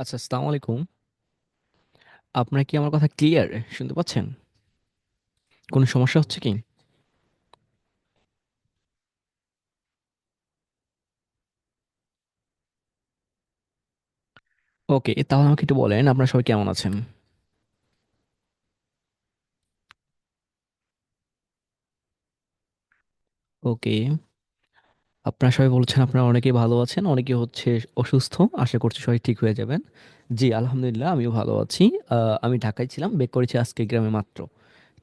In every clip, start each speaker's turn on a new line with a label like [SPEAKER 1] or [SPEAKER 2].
[SPEAKER 1] আচ্ছা, আসসালামু আলাইকুম। আপনার কি আমার কথা ক্লিয়ার শুনতে পাচ্ছেন? কোনো সমস্যা হচ্ছে কি? ওকে, তাহলে আমাকে একটু বলেন আপনারা সবাই কেমন আছেন? ওকে, আপনারা সবাই বলছেন আপনারা অনেকেই ভালো আছেন, অনেকে হচ্ছে অসুস্থ। আশা করছি সবাই ঠিক হয়ে যাবেন। জি, আলহামদুলিল্লাহ আমিও ভালো আছি। আমি ঢাকায় ছিলাম, বেক করেছি আজকে গ্রামে মাত্র।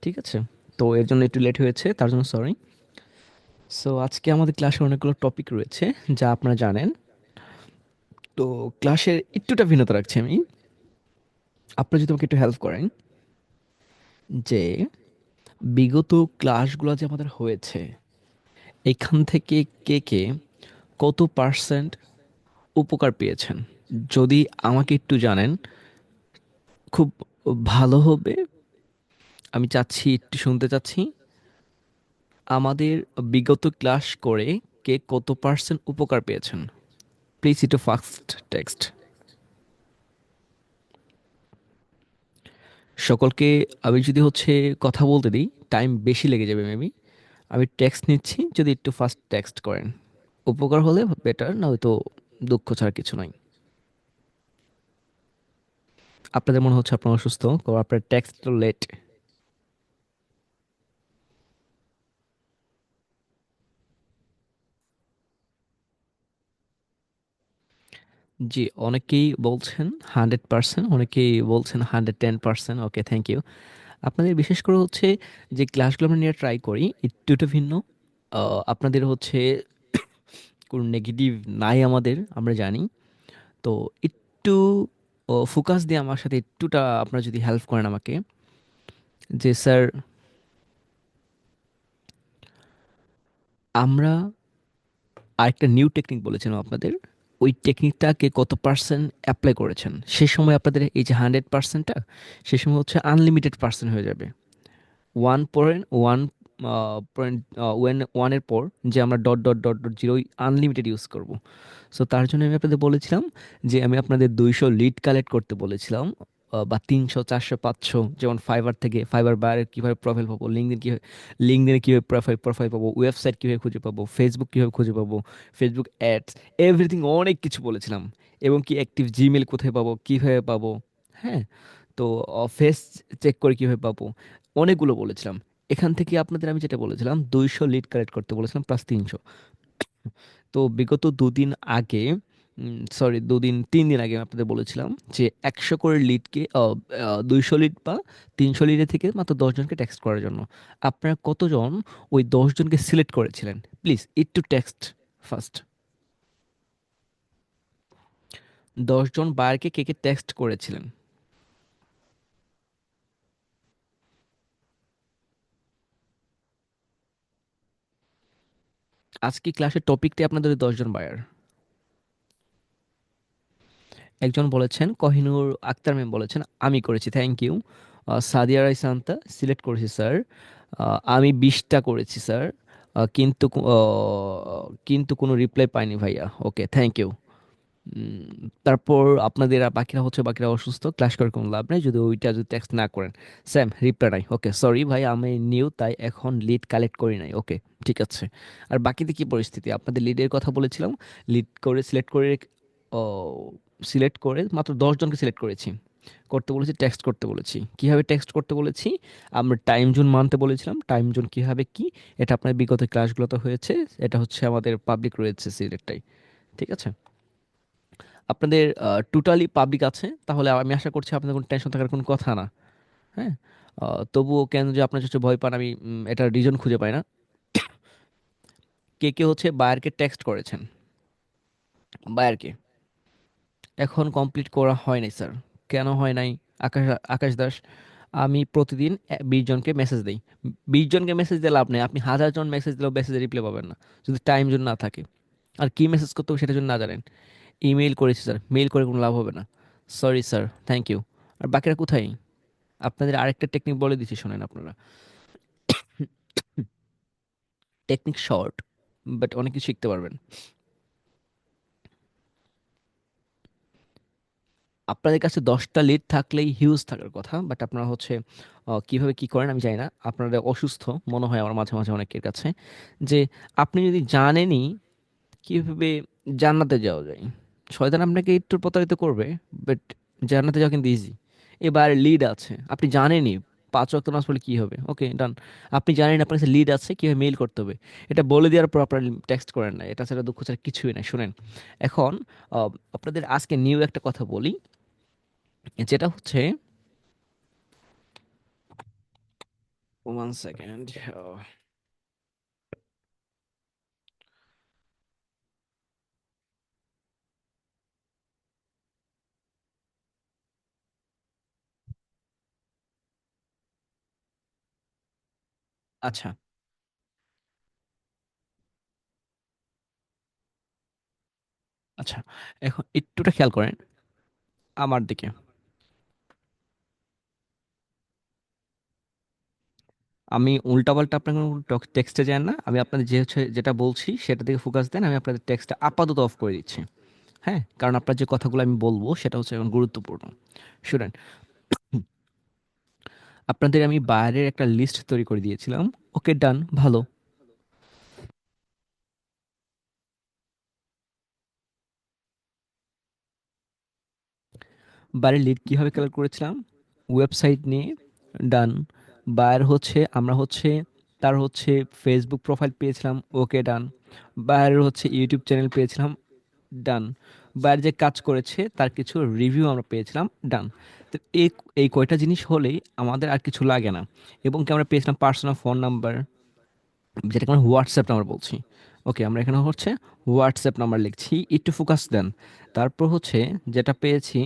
[SPEAKER 1] ঠিক আছে, তো এর জন্য একটু লেট হয়েছে, তার জন্য সরি। সো আজকে আমাদের ক্লাসে অনেকগুলো টপিক রয়েছে যা আপনারা জানেন। তো ক্লাসের একটুটা ভিন্নতা রাখছি আমি। আপনারা যদি আমাকে একটু হেল্প করেন যে বিগত ক্লাসগুলো যে আমাদের হয়েছে, এখান থেকে কে কে কত পার্সেন্ট উপকার পেয়েছেন, যদি আমাকে একটু জানেন খুব ভালো হবে। আমি চাচ্ছি, একটু শুনতে চাচ্ছি আমাদের বিগত ক্লাস করে কে কত পার্সেন্ট উপকার পেয়েছেন। প্লিজ একটু ফাস্ট টেক্সট। সকলকে আমি যদি হচ্ছে কথা বলতে দিই, টাইম বেশি লেগে যাবে মেবি। আমি টেক্সট নিচ্ছি, যদি একটু ফাস্ট টেক্সট করেন উপকার হলে বেটার, না হয়তো দুঃখ ছাড়া কিছু নাই। আপনাদের মনে হচ্ছে আপনার অসুস্থ, কারণ আপনার টেক্সট তো লেট। জি, অনেকেই বলছেন 100%, অনেকেই বলছেন 110%। ওকে, থ্যাংক ইউ। আপনাদের বিশেষ করে হচ্ছে যে ক্লাসগুলো আমরা নিয়ে ট্রাই করি একটু একটু ভিন্ন। আপনাদের হচ্ছে কোনো নেগেটিভ নাই আমাদের, আমরা জানি। তো একটু ফোকাস দিয়ে আমার সাথে একটুটা আপনারা যদি হেল্প করেন আমাকে, যে স্যার আমরা আরেকটা নিউ টেকনিক বলেছিলাম আপনাদের, ওই টেকনিকটাকে কত পার্সেন্ট অ্যাপ্লাই করেছেন। সে সময় আপনাদের এই যে 100%টা, সে সময় হচ্ছে আনলিমিটেড পার্সেন্ট হয়ে যাবে। ওয়ান পয়েন্ট ওয়ান পয়েন্ট ওয়ানের পর যে আমরা dot dot dot dot zero unlimited use করব। সো তার জন্য আমি আপনাদের বলেছিলাম যে আমি আপনাদের 200 লিড কালেক্ট করতে বলেছিলাম, বা 300 400 500, যেমন ফাইবার থেকে ফাইবার বাইরে কীভাবে প্রোফাইল পাবো, লিঙ্কডিন কীভাবে, লিঙ্কডিনে কীভাবে প্রোফাইল প্রোফাইল পাবো, ওয়েবসাইট কীভাবে খুঁজে পাবো, ফেসবুক কীভাবে খুঁজে পাবো, ফেসবুক অ্যাডস, এভরিথিং অনেক কিছু বলেছিলাম। এবং কি অ্যাক্টিভ জিমেল কোথায় পাবো, কীভাবে পাবো, হ্যাঁ, তো ফেস চেক করে কীভাবে পাবো, অনেকগুলো বলেছিলাম। এখান থেকে আপনাদের আমি যেটা বলেছিলাম 200 লিড কালেক্ট করতে বলেছিলাম, প্লাস 300। তো বিগত দুদিন আগে, সরি, 3 দিন আগে আমি আপনাদের বলেছিলাম যে 100 করে লিডকে 200 লিড বা 300 লিডের থেকে মাত্র 10 জনকে টেক্সট করার জন্য। আপনারা কতজন ওই 10 জনকে সিলেক্ট করেছিলেন? প্লিজ একটু টেক্সট ফার্স্ট। 10 জন বায়ারকে কে কে টেক্সট করেছিলেন? আজকে ক্লাসের টপিকটি আপনাদের ওই 10 জন বায়ার। একজন বলেছেন, কহিনুর আক্তার ম্যাম বলেছেন আমি করেছি, থ্যাংক ইউ। সাদিয়া রাই সান্তা সিলেক্ট করেছি স্যার। আমি 20টা করেছি স্যার। কিন্তু কোনো রিপ্লাই পাইনি ভাইয়া। Okay, thank you. তারপর আপনাদের বাকিরা হচ্ছে, বাকিরা অসুস্থ, ক্লাস করে কোনো লাভ নেই যদি ওইটা যদি টেক্সট না করেন। স্যাম রিপ্লাই নাই। ওকে, সরি ভাই, আমি নিউ তাই এখন লিড কালেক্ট করি নাই। ওকে, ঠিক আছে। আর বাকিতে কি পরিস্থিতি? আপনাদের লিডের কথা বলেছিলাম, লিড করে সিলেক্ট করে, ও, সিলেক্ট করে মাত্র 10 জনকে সিলেক্ট করেছি। করতে বলেছি, টেক্সট করতে বলেছি। কিভাবে টেক্সট করতে বলেছি? আমরা টাইম জোন মানতে বলেছিলাম, টাইম জোন কিভাবে কি, এটা আপনার বিগত ক্লাসগুলোতে হয়েছে। এটা হচ্ছে আমাদের পাবলিক রয়েছে সিলেক্টটাই। ঠিক আছে, আপনাদের টোটালি পাবলিক আছে, তাহলে আমি আশা করছি আপনাদের কোনো টেনশন থাকার কোনো কথা না। হ্যাঁ, তবুও কেন যে আপনার হচ্ছে ভয় পান, আমি এটার রিজন খুঁজে পাই না। কে কে হচ্ছে বায়ারকে টেক্সট করেছেন? বায়ারকে এখন কমপ্লিট করা হয় নাই স্যার। কেন হয় নাই? আকাশ, আকাশ দাস, আমি প্রতিদিন 20 জনকে মেসেজ দিই। 20 জনকে মেসেজ দিয়ে লাভ নেই, আপনি 1000 জন মেসেজ দিলেও মেসেজে রিপ্লাই পাবেন না যদি টাইম জোন না থাকে। আর কি মেসেজ করতে হবে সেটা যদি না জানেন। ইমেইল করেছি স্যার, মেইল করে কোনো লাভ হবে না। Sorry sir, thank you. আর বাকিরা কোথায়? আপনাদের আরেকটা টেকনিক বলে দিচ্ছি, শোনেন আপনারা। টেকনিক শর্ট, বাট অনেক কিছু শিখতে পারবেন। আপনাদের কাছে 10টা লিড থাকলেই হিউজ থাকার কথা, বাট আপনারা হচ্ছে কিভাবে কি করেন আমি জানি না। আপনারা অসুস্থ মনে হয় আমার মাঝে মাঝে অনেকের কাছে, যে আপনি যদি জানেনই কিভাবে জান্নাতে যাওয়া যায়। শয়তান আপনাকে একটু প্রতারিত করবে, বাট জান্নাতে যাওয়া কিন্তু ইজি। এবার লিড আছে, আপনি জানেনই 5 ওয়াক্ত নামাজ পড়লে কি হবে, ওকে ডান। আপনি জানেন আপনার কাছে লিড আছে কিভাবে মেইল করতে হবে, এটা বলে দেওয়ার পর আপনার টেক্সট করেন না, এটা ছাড়া দুঃখ ছাড়া কিছুই নাই। শুনেন, এখন আপনাদের আজকে নিউ একটা কথা বলি, যেটা হচ্ছে, ওয়ান সেকেন্ড। আচ্ছা, আচ্ছা, এখন একটুটা খেয়াল করেন আমার দিকে। আমি উল্টাপাল্টা আপনার কোনো টেক্সটে যান না, আমি আপনাদের যে হচ্ছে যেটা বলছি সেটা দিকে ফোকাস দেন। আমি আপনাদের টেক্সটটা আপাতত অফ করে দিচ্ছি। হ্যাঁ, কারণ আপনার যে কথাগুলো আমি বলবো সেটা হচ্ছে এখন গুরুত্বপূর্ণ। শুনেন, আপনাদের আমি বাইরের একটা লিস্ট তৈরি করে দিয়েছিলাম। ওকে ডান, ভালো। বাইরের লিড কিভাবে কালেক্ট করেছিলাম? ওয়েবসাইট নিয়ে, ডান। বাইরের হচ্ছে আমরা হচ্ছে তার হচ্ছে ফেসবুক প্রোফাইল পেয়েছিলাম, ওকে ডান। বাইরের হচ্ছে ইউটিউব চ্যানেল পেয়েছিলাম, ডান। বাইরে যে কাজ করেছে তার কিছু রিভিউ আমরা পেয়েছিলাম, ডান। তো এই এই কয়টা জিনিস হলেই আমাদের আর কিছু লাগে না। এবং কি আমরা পেয়েছিলাম পার্সোনাল ফোন নাম্বার, যেটাকে আমরা হোয়াটসঅ্যাপ নাম্বার বলছি। ওকে, আমরা এখানে হচ্ছে হোয়াটসঅ্যাপ নাম্বার লিখছি, একটু ফোকাস দেন। তারপর হচ্ছে যেটা পেয়েছি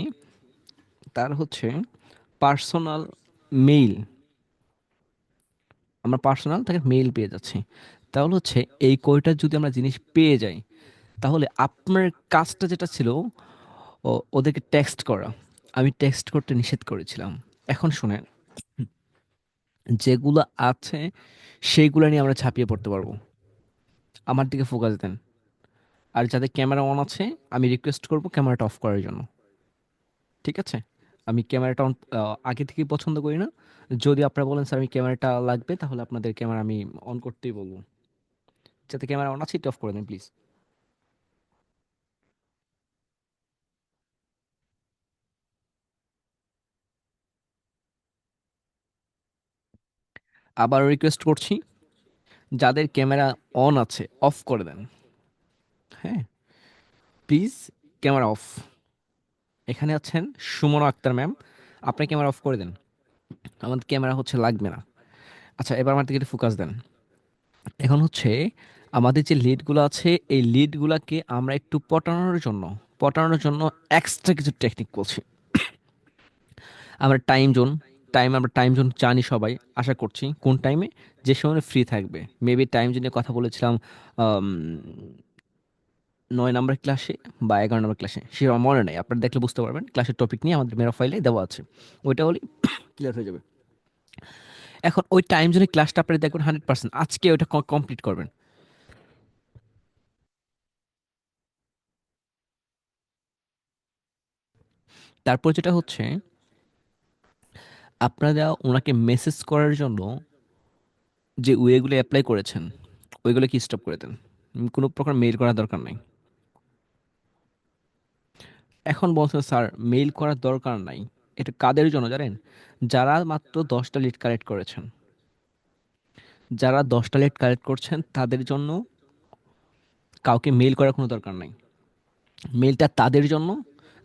[SPEAKER 1] তার হচ্ছে পার্সোনাল মেইল, আমরা পার্সোনাল তাকে মেইল পেয়ে যাচ্ছি। তাহলে হচ্ছে এই কয়টা যদি আমরা জিনিস পেয়ে যাই, তাহলে আপনার কাজটা যেটা ছিল ওদেরকে টেক্সট করা, আমি টেক্সট করতে নিষেধ করেছিলাম। এখন শুনেন, যেগুলো আছে সেইগুলো নিয়ে আমরা ছাপিয়ে পড়তে পারবো। আমার দিকে ফোকাস দেন। আর যাদের ক্যামেরা অন আছে, আমি রিকোয়েস্ট করব ক্যামেরাটা অফ করার জন্য। ঠিক আছে? আমি ক্যামেরাটা অন আগে থেকেই পছন্দ করি না। যদি আপনারা বলেন স্যার আমি ক্যামেরাটা লাগবে, তাহলে আপনাদের ক্যামেরা আমি অন করতেই বলবো। যাতে ক্যামেরা অন আছে, এটা অফ করে দেন প্লিজ। আবার রিকোয়েস্ট করছি, যাদের ক্যামেরা অন আছে অফ করে দেন। হ্যাঁ, প্লিজ, ক্যামেরা অফ। এখানে আছেন সুমনা আক্তার ম্যাম, আপনি ক্যামেরা অফ করে দেন, আমাদের ক্যামেরা হচ্ছে লাগবে না। আচ্ছা, এবার আমার দিকে একটু ফোকাস দেন। এখন হচ্ছে আমাদের যে লিডগুলো আছে, এই লিডগুলোকে আমরা একটু পটানোর জন্য এক্সট্রা কিছু টেকনিক বলছি। আমরা টাইম জোন জানি সবাই, আশা করছি কোন টাইমে যে সময় ফ্রি থাকবে। মেবি টাইম জোনে কথা বলেছিলাম 9 নম্বর ক্লাসে বা 11 নম্বর ক্লাসে, সে আমার মনে নেই, আপনারা দেখলে বুঝতে পারবেন। ক্লাসের টপিক নিয়ে আমাদের মেরা ফাইলে দেওয়া আছে, ওইটা হলে ক্লিয়ার হয়ে যাবে। এখন ওই টাইম জোনে ক্লাসটা আপনারা দেখবেন 100%, আজকে ওইটা কমপ্লিট করবেন। তারপর যেটা হচ্ছে, আপনারা ওনাকে মেসেজ করার জন্য যে ওয়েগুলো অ্যাপ্লাই করেছেন, ওইগুলো কি স্টপ করে দেন। কোনো প্রকার মেইল করার দরকার নাই। এখন বলছেন স্যার মেইল করার দরকার নাই, এটা কাদের জন্য জানেন? যারা মাত্র 10টা লিড কালেক্ট করেছেন, যারা 10টা লিড কালেক্ট করছেন তাদের জন্য কাউকে মেইল করার কোনো দরকার নাই। মেইলটা তাদের জন্য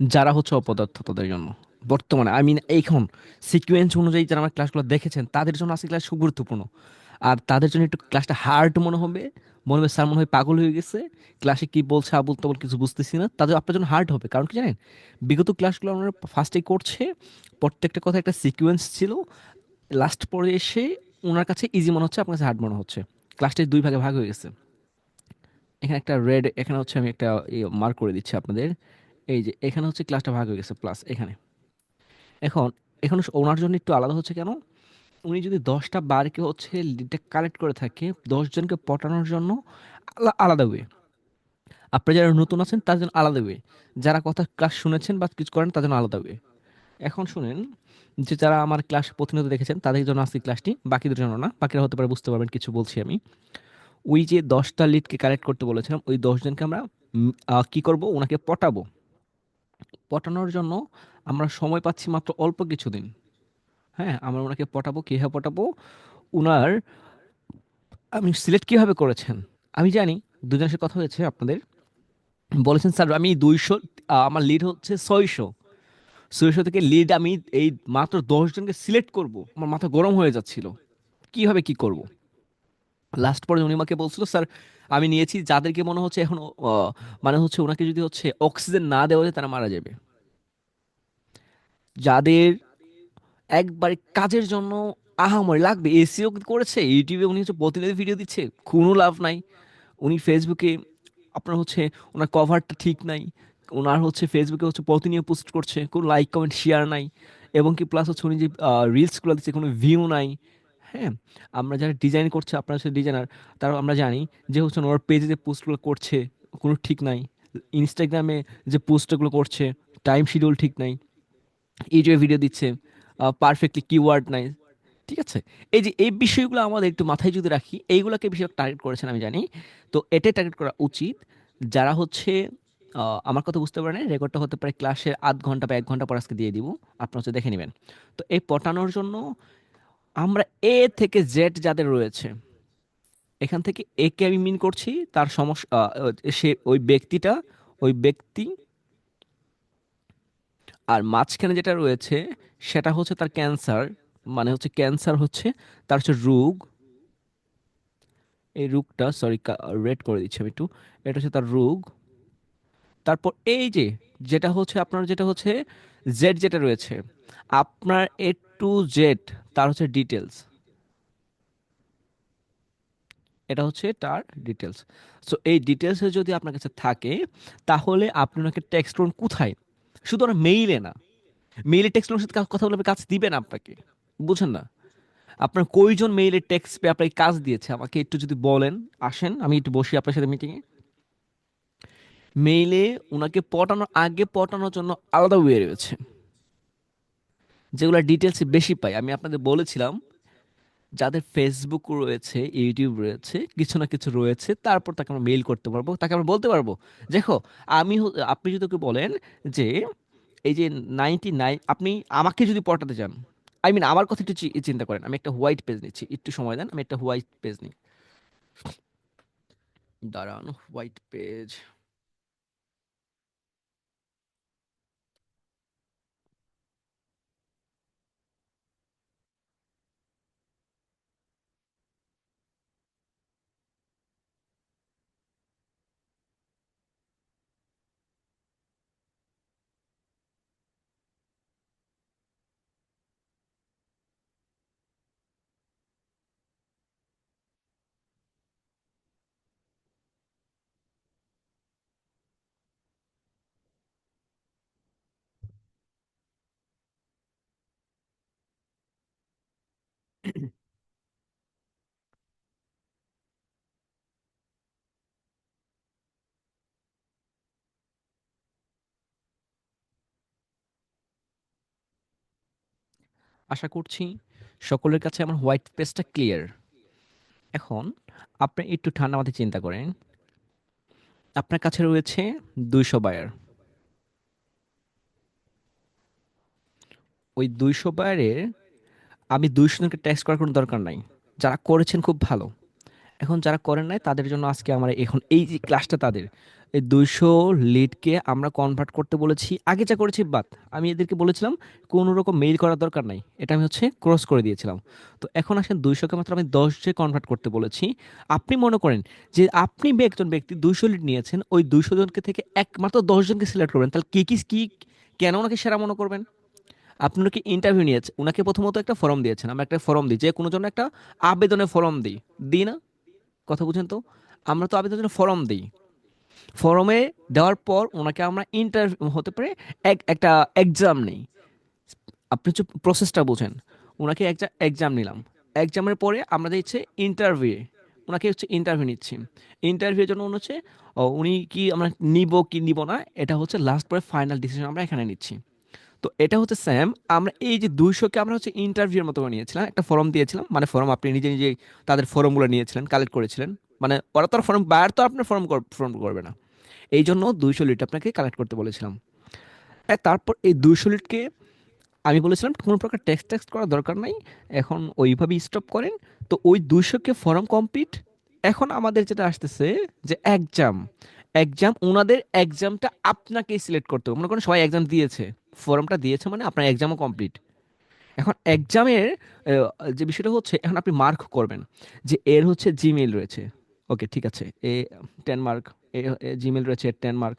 [SPEAKER 1] যারা হচ্ছে অপদার্থ, তাদের জন্য। বর্তমানে আই মিন এখন সিকোয়েন্স অনুযায়ী যারা আমার ক্লাসগুলো দেখেছেন তাদের জন্য আজকে ক্লাস খুব গুরুত্বপূর্ণ। আর তাদের জন্য একটু ক্লাসটা হার্ড মনে হবে স্যার মনে হয় পাগল হয়ে গেছে, ক্লাসে কি বলছে আবুল তাবুল কিছু বুঝতেছি না, তাদের আপনার জন্য হার্ড হবে। কারণ কি জানেন, বিগত ক্লাসগুলো আমরা ফার্স্টে করছে, প্রত্যেকটা কথা একটা সিকোয়েন্স ছিল, লাস্ট পরে এসে ওনার কাছে ইজি মনে হচ্ছে, আপনার কাছে হার্ড মনে হচ্ছে। ক্লাসটা দুই ভাগে ভাগ হয়ে গেছে। এখানে একটা রেড, এখানে হচ্ছে আমি একটা মার্ক করে দিচ্ছি আপনাদের। এই যে এখানে হচ্ছে ক্লাসটা ভাগ হয়ে গেছে প্লাস এখানে। এখন এখন ওনার জন্য একটু আলাদা হচ্ছে কেন? উনি যদি 10টা বারকে হচ্ছে লিডটা কালেক্ট করে থাকে 10জনকে পটানোর জন্য, আলাদা ওয়ে। আপনারা যারা নতুন আছেন তার জন্য আলাদা ওয়ে, যারা কথা ক্লাস শুনেছেন বা কিছু করেন তার জন্য আলাদা ওয়ে। এখন শুনেন, যে যারা আমার ক্লাস প্রতিনিয়ত দেখেছেন তাদের জন্য আজকে ক্লাসটি, বাকিদের জন্য না, বাকিরা হতে পারে বুঝতে পারবেন কিছু বলছি আমি। ওই যে 10টা লিডকে কালেক্ট করতে বলেছিলাম, ওই 10 জনকে আমরা কি করব, ওনাকে পটাবো। পটানোর জন্য আমরা সময় পাচ্ছি মাত্র অল্প কিছুদিন। হ্যাঁ, আমরা ওনাকে পটাবো, কীভাবে পটাবো, উনার, আপনি সিলেক্ট কীভাবে করেছেন আমি জানি। দুজনের সাথে কথা হয়েছে আপনাদের, বলেছেন স্যার আমি 200, আমার লিড হচ্ছে 600, 600 থেকে লিড আমি এই মাত্র 10 জনকে সিলেক্ট করব, আমার মাথা গরম হয়ে যাচ্ছিল কিভাবে কি করব। লাস্ট পর্যায়ে উনি আমাকে বলছিল স্যার আমি নিয়েছি যাদেরকে মনে হচ্ছে এখন মানে হচ্ছে ওনাকে যদি হচ্ছে অক্সিজেন না দেওয়া যায় তারা মারা যাবে, যাদের একবার কাজের জন্য আহামরি লাগবে, এসিও করেছে, ইউটিউবে উনি হচ্ছে প্রতিনিধি ভিডিও দিচ্ছে, কোনো লাভ নাই। উনি ফেসবুকে আপনার হচ্ছে ওনার কভারটা ঠিক নাই, ওনার হচ্ছে ফেসবুকে হচ্ছে প্রতিনিয়ত পোস্ট করছে, কোনো লাইক কমেন্ট শেয়ার নাই, এবং কি প্লাস হচ্ছে উনি যে রিলসগুলো দিচ্ছে কোনো ভিউ নাই। হ্যাঁ, আমরা যারা ডিজাইন করছে, আপনার হচ্ছে ডিজাইনার, তারা আমরা জানি যে হচ্ছে ওনার পেজে যে পোস্টগুলো করছে কোনো ঠিক নাই, ইনস্টাগ্রামে যে পোস্টগুলো করছে টাইম শিডিউল ঠিক নাই, ইউটিউবে ভিডিও দিচ্ছে পারফেক্টলি কিওয়ার্ড নাই। ঠিক আছে, এই যে এই বিষয়গুলো আমাদের একটু মাথায় যদি রাখি, এইগুলোকে বেশি টার্গেট করেছেন আমি জানি। তো এটাই টার্গেট করা উচিত। যারা হচ্ছে আমার কথা বুঝতে পারেন, রেকর্ডটা হতে পারে ক্লাসের আধ ঘন্টা বা 1 ঘন্টা পর আজকে দিয়ে দিব, আপনারা হচ্ছে দেখে নেবেন। তো এই পটানোর জন্য আমরা এ থেকে জেড যাদের রয়েছে, এখান থেকে একে আমি মিন করছি, তার সমস্যা, সে ওই ব্যক্তিটা, ওই ব্যক্তি, আর মাঝখানে যেটা রয়েছে সেটা হচ্ছে তার ক্যান্সার, মানে হচ্ছে ক্যান্সার হচ্ছে তার হচ্ছে রোগ, এই রোগটা সরি রেড করে দিচ্ছি আমি একটু, এটা হচ্ছে তার রোগ। তারপর এই যে যেটা হচ্ছে আপনার যেটা হচ্ছে জেড যেটা রয়েছে, আপনার এ টু জেড তার হচ্ছে ডিটেলস, এটা হচ্ছে তার ডিটেলস। সো এই ডিটেলসে যদি আপনার কাছে থাকে, তাহলে আপনি ওনাকে টেক্সট করুন কোথায়, শুধু ওরা মেইলে না, মেইলে টেক্সট সাথে কথা বলে কাজ দিবেন আপনাকে, বুঝেন না। আপনার কয়জন মেইলে টেক্সট পেয়ে আপনাকে কাজ দিয়েছে আমাকে একটু যদি বলেন, আসেন আমি একটু বসি আপনার সাথে মিটিংয়ে। মেইলে ওনাকে পটানোর আগে পটানোর জন্য আলাদা ওয়ে রয়েছে, যেগুলো ডিটেলস বেশি পাই। আমি আপনাদের বলেছিলাম যাদের ফেসবুক রয়েছে, ইউটিউব রয়েছে, কিছু না কিছু রয়েছে, তারপর তাকে আমরা মেইল করতে পারবো, তাকে আমরা বলতে পারবো দেখো, আপনি যদি ওকে বলেন যে এই যে 99, আপনি আমাকে যদি পটাতে চান, আই মিন আমার কথা একটু চিন্তা করেন, আমি একটা হোয়াইট পেজ নিচ্ছি, একটু সময় দেন, আমি একটা হোয়াইট পেজ নিই, দাঁড়ান, হোয়াইট পেজ। আশা করছি সকলের কাছে আমার হোয়াইট পেজটা ক্লিয়ার। এখন আপনি একটু ঠান্ডা মাথায় চিন্তা করেন, আপনার কাছে রয়েছে 200 বায়ার, ওই 200 বায়ারের আমি 200 জনকে টেক্সট করার কোনো দরকার নাই, যারা করেছেন খুব ভালো। এখন যারা করেন নাই তাদের জন্য আজকে আমরা এখন এই যে ক্লাসটা, তাদের এই 200 লিডকে আমরা কনভার্ট করতে বলেছি, আগে যা করেছি বাদ। আমি এদেরকে বলেছিলাম কোনো রকম মেইল করার দরকার নাই, এটা আমি হচ্ছে ক্রস করে দিয়েছিলাম। তো এখন আসেন 200কে মাত্র আমি 10 কনভার্ট করতে বলেছি। আপনি মনে করেন যে আপনি একজন ব্যক্তি 200 লিড নিয়েছেন, ওই 200 জনকে থেকে একমাত্র 10 জনকে সিলেক্ট করবেন, তাহলে কি কেন ওনাকে সেরা মনে করবেন? আপনি ওনাকে ইন্টারভিউ নিয়েছেন, ওনাকে প্রথমত একটা ফর্ম দিয়েছেন, আমরা একটা ফর্ম দিই, যে কোনো জন্য একটা আবেদনের ফর্ম দিই, দিই না? কথা বুঝেন তো, আমরা তো আবেদনের জন্য ফর্ম দিই, ফর্মে দেওয়ার পর ওনাকে আমরা ইন্টারভিউ হতে পারে, একটা এক্সাম নেই, আপনি হচ্ছে প্রসেসটা বুঝেন। ওনাকে একটা এক্সাম নিলাম, এক্সামের পরে আমরা দিচ্ছে ইন্টারভিউ, ওনাকে হচ্ছে ইন্টারভিউ নিচ্ছি। ইন্টারভিউর জন্য হচ্ছে উনি কি আমরা নিব কি নিব না, এটা হচ্ছে লাস্ট পরে ফাইনাল ডিসিশন আমরা এখানে নিচ্ছি। তো এটা হচ্ছে স্যাম, আমরা এই যে 200-কে আমরা হচ্ছে ইন্টারভিউর মতো করে নিয়েছিলাম, একটা ফর্ম দিয়েছিলাম, মানে ফর্ম আপনি নিজে নিজে তাদের ফর্মগুলো নিয়েছিলেন, কালেক্ট করেছিলেন, মানে ওরা তো আর ফর্ম, বায়ার তো আপনার ফর্ম করবে না, এই জন্য 200 লিট আপনাকে কালেক্ট করতে বলেছিলাম। তারপর এই 200 লিটকে আমি বলেছিলাম কোনো প্রকার টেক্সট টেক্সট করার দরকার নাই, এখন ওইভাবেই স্টপ করেন। তো ওই 200-কে ফর্ম কমপ্লিট। এখন আমাদের যেটা আসতেছে যে এক্সাম, ওনাদের এক্সামটা আপনাকে সিলেক্ট করতে হবে। মনে করেন সবাই এক্সাম দিয়েছে, ফর্মটা দিয়েছে, মানে আপনার এক্সামও কমপ্লিট। এখন এক্সামের যে বিষয়টা হচ্ছে, এখন আপনি মার্ক করবেন যে এর হচ্ছে জিমেইল রয়েছে, ওকে ঠিক আছে, 10 মার্ক, জিমেইল রয়েছে এর 10 মার্ক,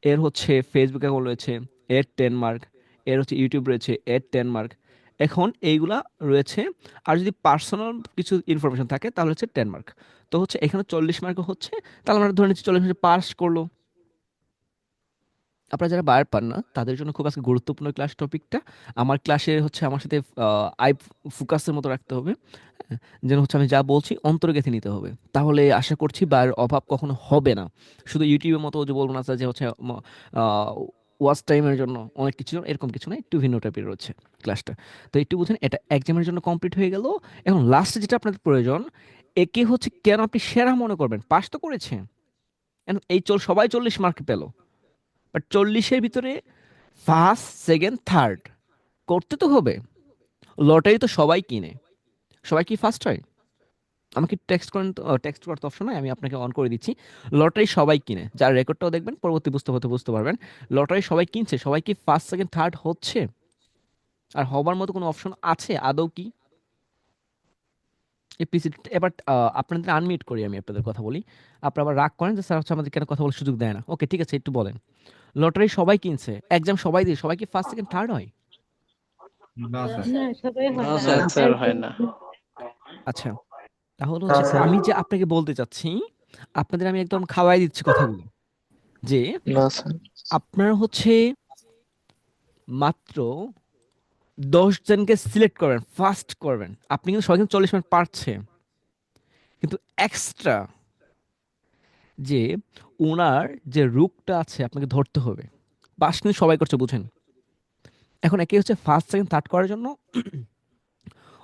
[SPEAKER 1] এর হচ্ছে ফেসবুক অ্যাকাউন্ট রয়েছে এর 10 মার্ক, এর হচ্ছে ইউটিউব রয়েছে এর 10 মার্ক। এখন এইগুলা রয়েছে। আর যদি পার্সোনাল কিছু ইনফরমেশন থাকে তাহলে হচ্ছে 10 মার্ক। তো হচ্ছে এখানে 40 মার্ক হচ্ছে, তাহলে আমরা ধরে নিচ্ছি 40 মার্ক পাস করলো। আপনারা যারা বার পান না তাদের জন্য খুব আজকে গুরুত্বপূর্ণ ক্লাস টপিকটা। আমার ক্লাসে হচ্ছে আমার সাথে আই ফোকাসের মতো রাখতে হবে, হ্যাঁ, যেন হচ্ছে আমি যা বলছি অন্তরে গেঁথে নিতে হবে, তাহলে আশা করছি বার অভাব কখনো হবে না। শুধু ইউটিউবের মতো যে বলবো না স্যার যে হচ্ছে ওয়াচ টাইমের জন্য অনেক কিছু, এরকম কিছু না, একটু ভিন্ন টাইপের রয়েছে ক্লাসটা। তো একটু বুঝেন, এটা এক্সামের জন্য কমপ্লিট হয়ে গেল। এখন লাস্টে যেটা আপনাদের প্রয়োজন, একে হচ্ছে কেন আপনি সেরা মনে করবেন, পাস তো করেছেন, সবাই 40 মার্ক পেল, বাট 40-এর ভিতরে ফার্স্ট সেকেন্ড থার্ড করতে তো হবে। লটারি তো সবাই কিনে, সবাই কি ফার্স্ট হয়? আমাকে টেক্সট করেন, টেক্সট করার তো অপশন নাই, আমি আপনাকে অন করে দিচ্ছি। লটারি সবাই কিনে, যার রেকর্ডটাও দেখবেন পরবর্তী বুঝতে হতে বুঝতে পারবেন। লটারি সবাই কিনছে, সবাই কি ফার্স্ট সেকেন্ড থার্ড হচ্ছে? আর হবার মতো কোনো অপশন আছে আদৌ কি? এই পিসি এবার আপনাদের আনমিউট করি, আমি আপনাদের কথা বলি। আপনারা আবার রাগ করেন যে স্যার হচ্ছে আমাদের কেন কথা বলার সুযোগ দেয় না। ওকে ঠিক আছে, একটু বলেন। লটারি সবাই কিনছে, এক্সাম সবাই দিয়ে, সবাই কি ফার্স্ট সেকেন্ড থার্ড হয়?
[SPEAKER 2] না স্যার।
[SPEAKER 3] না, সবাই হয়
[SPEAKER 4] না
[SPEAKER 3] না।
[SPEAKER 4] স্যার, স্যার হয়
[SPEAKER 3] একজন।
[SPEAKER 4] না।
[SPEAKER 1] আচ্ছা, তাহলে
[SPEAKER 2] না
[SPEAKER 1] হচ্ছে
[SPEAKER 2] স্যার।
[SPEAKER 1] আমি যে আপনাকে বলতে চাচ্ছি, আপনাদের আমি একদম খাওয়াই দিচ্ছি কথাগুলো, যে
[SPEAKER 4] না স্যার।
[SPEAKER 1] আপনার হচ্ছে মাত্র 10 জনকে সিলেক্ট করবেন, ফার্স্ট করবেন। আপনি কিন্তু সবাই কিন্তু 40 মিনিট পারছে, কিন্তু এক্সট্রা যে ওনার যে রুকটা আছে আপনাকে ধরতে হবে। পাস কিন্তু সবাই করছে, বুঝেন। এখন একে হচ্ছে ফার্স্ট সেকেন্ড থার্ড করার জন্য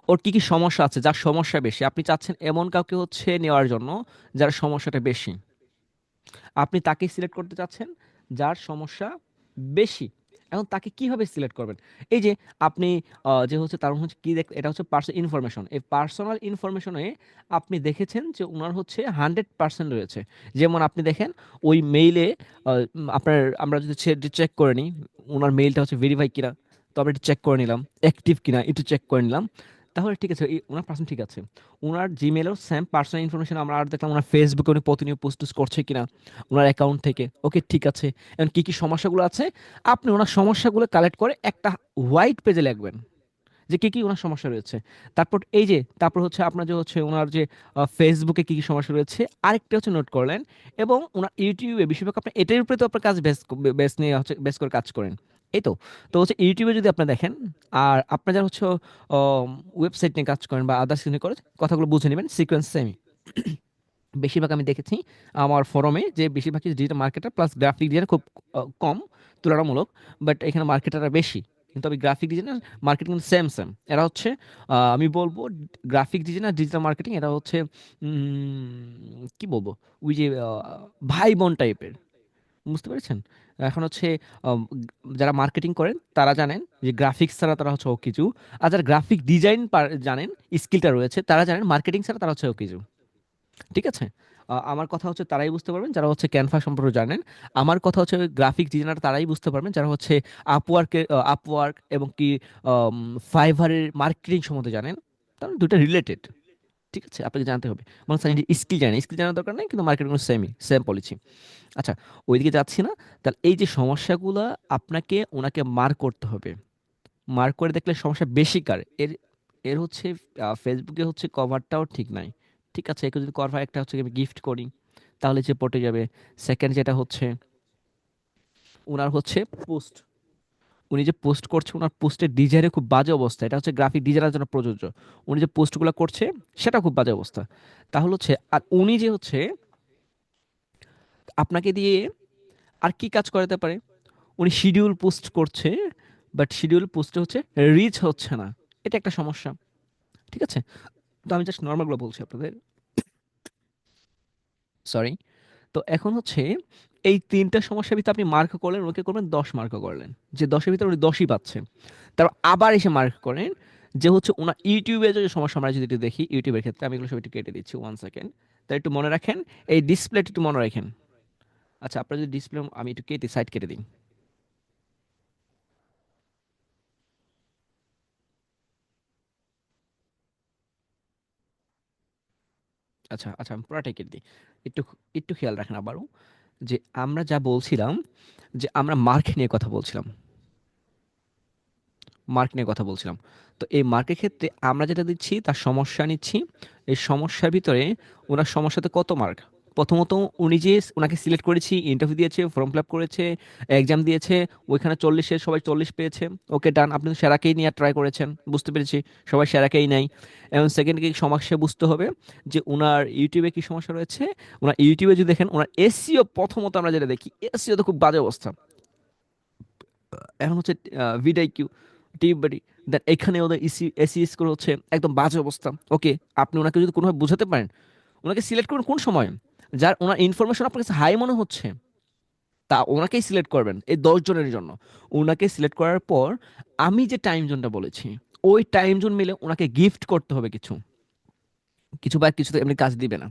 [SPEAKER 1] ওর কি কি সমস্যা আছে, যার সমস্যা বেশি, আপনি চাচ্ছেন এমন কাউকে হচ্ছে নেওয়ার জন্য যার সমস্যাটা বেশি, আপনি তাকেই সিলেক্ট করতে চাচ্ছেন যার সমস্যা বেশি। এখন তাকে কিভাবে সিলেক্ট করবেন? এই যে আপনি যে হচ্ছে তার হচ্ছে কি দেখ, এটা হচ্ছে পার্সোনাল ইনফরমেশন, এই পার্সোনাল ইনফরমেশনে আপনি দেখেছেন যে ওনার হচ্ছে 100% রয়েছে। যেমন আপনি দেখেন ওই মেইলে আপনার, আমরা যদি চেক করে নিই ওনার মেইলটা হচ্ছে ভেরিফাই কিনা, তো আমরা একটু চেক করে নিলাম, অ্যাক্টিভ কিনা একটু চেক করে নিলাম, তাহলে ঠিক আছে, ওনার পার্সন ঠিক আছে। ওনার জিমেলও সেম পার্সোনাল ইনফরমেশন আমরা আর দেখলাম, ওনার ফেসবুকে উনি প্রতিনিয়ত পোস্ট করছে কিনা ওনার অ্যাকাউন্ট থেকে, ওকে ঠিক আছে। এখন কি কি সমস্যাগুলো আছে, আপনি ওনার সমস্যাগুলো কালেক্ট করে একটা হোয়াইট পেজে লিখবেন যে কি কি ওনার সমস্যা রয়েছে। তারপর এই যে তারপর হচ্ছে আপনার যে হচ্ছে ওনার যে ফেসবুকে কি কি সমস্যা রয়েছে আরেকটা হচ্ছে নোট করলেন, এবং ওনার ইউটিউবে বেশিরভাগ আপনার এটার উপরে তো আপনার কাজ বেস নিয়ে হচ্ছে বেস করে কাজ করেন, এই তো। তো হচ্ছে ইউটিউবে যদি আপনি দেখেন, আর আপনার যারা হচ্ছে ওয়েবসাইট নিয়ে কাজ করেন বা আদার্স নিয়ে করে, কথাগুলো বুঝে নেবেন, সিকোয়েন্স সেমই। বেশিরভাগ আমি দেখেছি আমার ফোরামে যে বেশিরভাগই digital marketer plus graphic design খুব কম তুলনামূলক, বাট এখানে মার্কেটাররা বেশি। কিন্তু আমি গ্রাফিক ডিজাইনার মার্কেটিং কিন্তু সেম সেম, এরা হচ্ছে আমি বলবো গ্রাফিক ডিজাইনার ডিজিটাল মার্কেটিং এরা হচ্ছে কি বলবো, ওই যে ভাই বোন টাইপের, বুঝতে পেরেছেন? এখন হচ্ছে যারা মার্কেটিং করেন তারা জানেন যে গ্রাফিক্স ছাড়া তারা হচ্ছে ও কিছু, আর যারা গ্রাফিক ডিজাইন জানেন, স্কিলটা রয়েছে, তারা জানেন মার্কেটিং ছাড়া তারা হচ্ছে ও কিছু। ঠিক আছে? আমার কথা হচ্ছে তারাই বুঝতে পারবেন যারা হচ্ছে ক্যানভা সম্পর্কে জানেন। আমার কথা হচ্ছে গ্রাফিক ডিজাইনার তারাই বুঝতে পারবেন যারা হচ্ছে আপওয়ার্ক এবং কি ফাইভারের মার্কেটিং সম্বন্ধে জানেন। তাহলে দুটো রিলেটেড। ঠিক আছে? আপনাকে জানতে হবে। মানে স্যার স্কিল জানেন, স্কিল জানার দরকার নেই, কিন্তু মার্কেটিং সেম পলিসি। আচ্ছা, ওইদিকে যাচ্ছি না। তাহলে এই যে সমস্যাগুলো আপনাকে ওনাকে মার্ক করতে হবে। মার্ক করে দেখলে সমস্যা বেশি কার এর, এর হচ্ছে ফেসবুকে হচ্ছে কভারটাও ঠিক নাই। ঠিক আছে, একে যদি কভার একটা হচ্ছে আমি গিফট করি তাহলে যে পটে যাবে। সেকেন্ড যেটা হচ্ছে ওনার হচ্ছে পোস্ট, উনি যে পোস্ট করছে ওনার পোস্টের ডিজাইনের খুব বাজে অবস্থা, এটা হচ্ছে গ্রাফিক ডিজাইনের জন্য প্রযোজ্য। উনি যে পোস্টগুলো করছে সেটা খুব বাজে অবস্থা। তাহলে হচ্ছে আর উনি যে হচ্ছে আপনাকে দিয়ে আর কি কাজ করাতে পারে, উনি শিডিউল পোস্ট করছে, বাট শিডিউল পোস্টে হচ্ছে রিচ হচ্ছে না, এটা একটা সমস্যা। ঠিক আছে, তো আমি জাস্ট নর্মালগুলো বলছি আপনাদের, সরি। তো এখন হচ্ছে এই তিনটা সমস্যার ভিতরে আপনি মার্ক করলেন, ওকে করবেন 10 মার্ক করলেন, যে 10-এর ভিতরে উনি 10ই পাচ্ছে। তারপর আবার এসে মার্ক করেন যে হচ্ছে ওনার ইউটিউবে যে সমস্যা, আমরা যদি একটু দেখি ইউটিউবের ক্ষেত্রে, আমি এগুলো সব একটু কেটে দিচ্ছি 1 সেকেন্ড। তাই একটু মনে রাখেন, এই ডিসপ্লেটা একটু মনে রাখেন। আচ্ছা, আপনার যদি ডিসপ্লে আমি একটু কেটে সাইড কেটে দিই। আচ্ছা আচ্ছা, আমি পুরাটাই কেটে দিই। একটু একটু খেয়াল রাখেন আবারও, যে আমরা যা বলছিলাম, যে আমরা মার্ক নিয়ে কথা বলছিলাম, মার্ক নিয়ে কথা বলছিলাম। তো এই মার্কের ক্ষেত্রে আমরা যেটা দিচ্ছি তার সমস্যা নিচ্ছি। এই সমস্যার ভিতরে ওনার সমস্যাতে কত মার্ক, প্রথমত উনি যে ওনাকে সিলেক্ট করেছি, ইন্টারভিউ দিয়েছে, ফর্ম ফিল আপ করেছে, এক্সাম দিয়েছে, ওইখানে 40-এ সবাই 40 পেয়েছে, ওকে ডান, আপনি তো সেরাকেই নিয়ে ট্রাই করেছেন, বুঝতে পেরেছি সবাই সেরাকেই নেয়। এবং সেকেন্ড কি সমস্যা বুঝতে হবে, যে ওনার ইউটিউবে কি সমস্যা রয়েছে। ওনার ইউটিউবে যদি দেখেন ওনার এসইও, প্রথমত আমরা যেটা দেখি এসইও তো খুব বাজে অবস্থা। এখন হচ্ছে ভিডাইকিউ, টিউববাড়ি, দেন এখানে ওদের এসি স্কোর হচ্ছে একদম বাজে অবস্থা। ওকে, আপনি ওনাকে যদি কোনোভাবে বোঝাতে পারেন, ওনাকে সিলেক্ট করুন কোন সময়, যার ওনার ইনফরমেশন আপনার কাছে হাই মনে হচ্ছে, তা ওনাকেই সিলেক্ট করবেন এই 10 জনের জন্য। ওনাকে সিলেক্ট করার পর আমি যে টাইম জোনটা বলেছি, ওই টাইম জোন মিলে ওনাকে গিফট করতে হবে কিছু, কিছু বা কিছু তো এমনি কাজ দিবে না।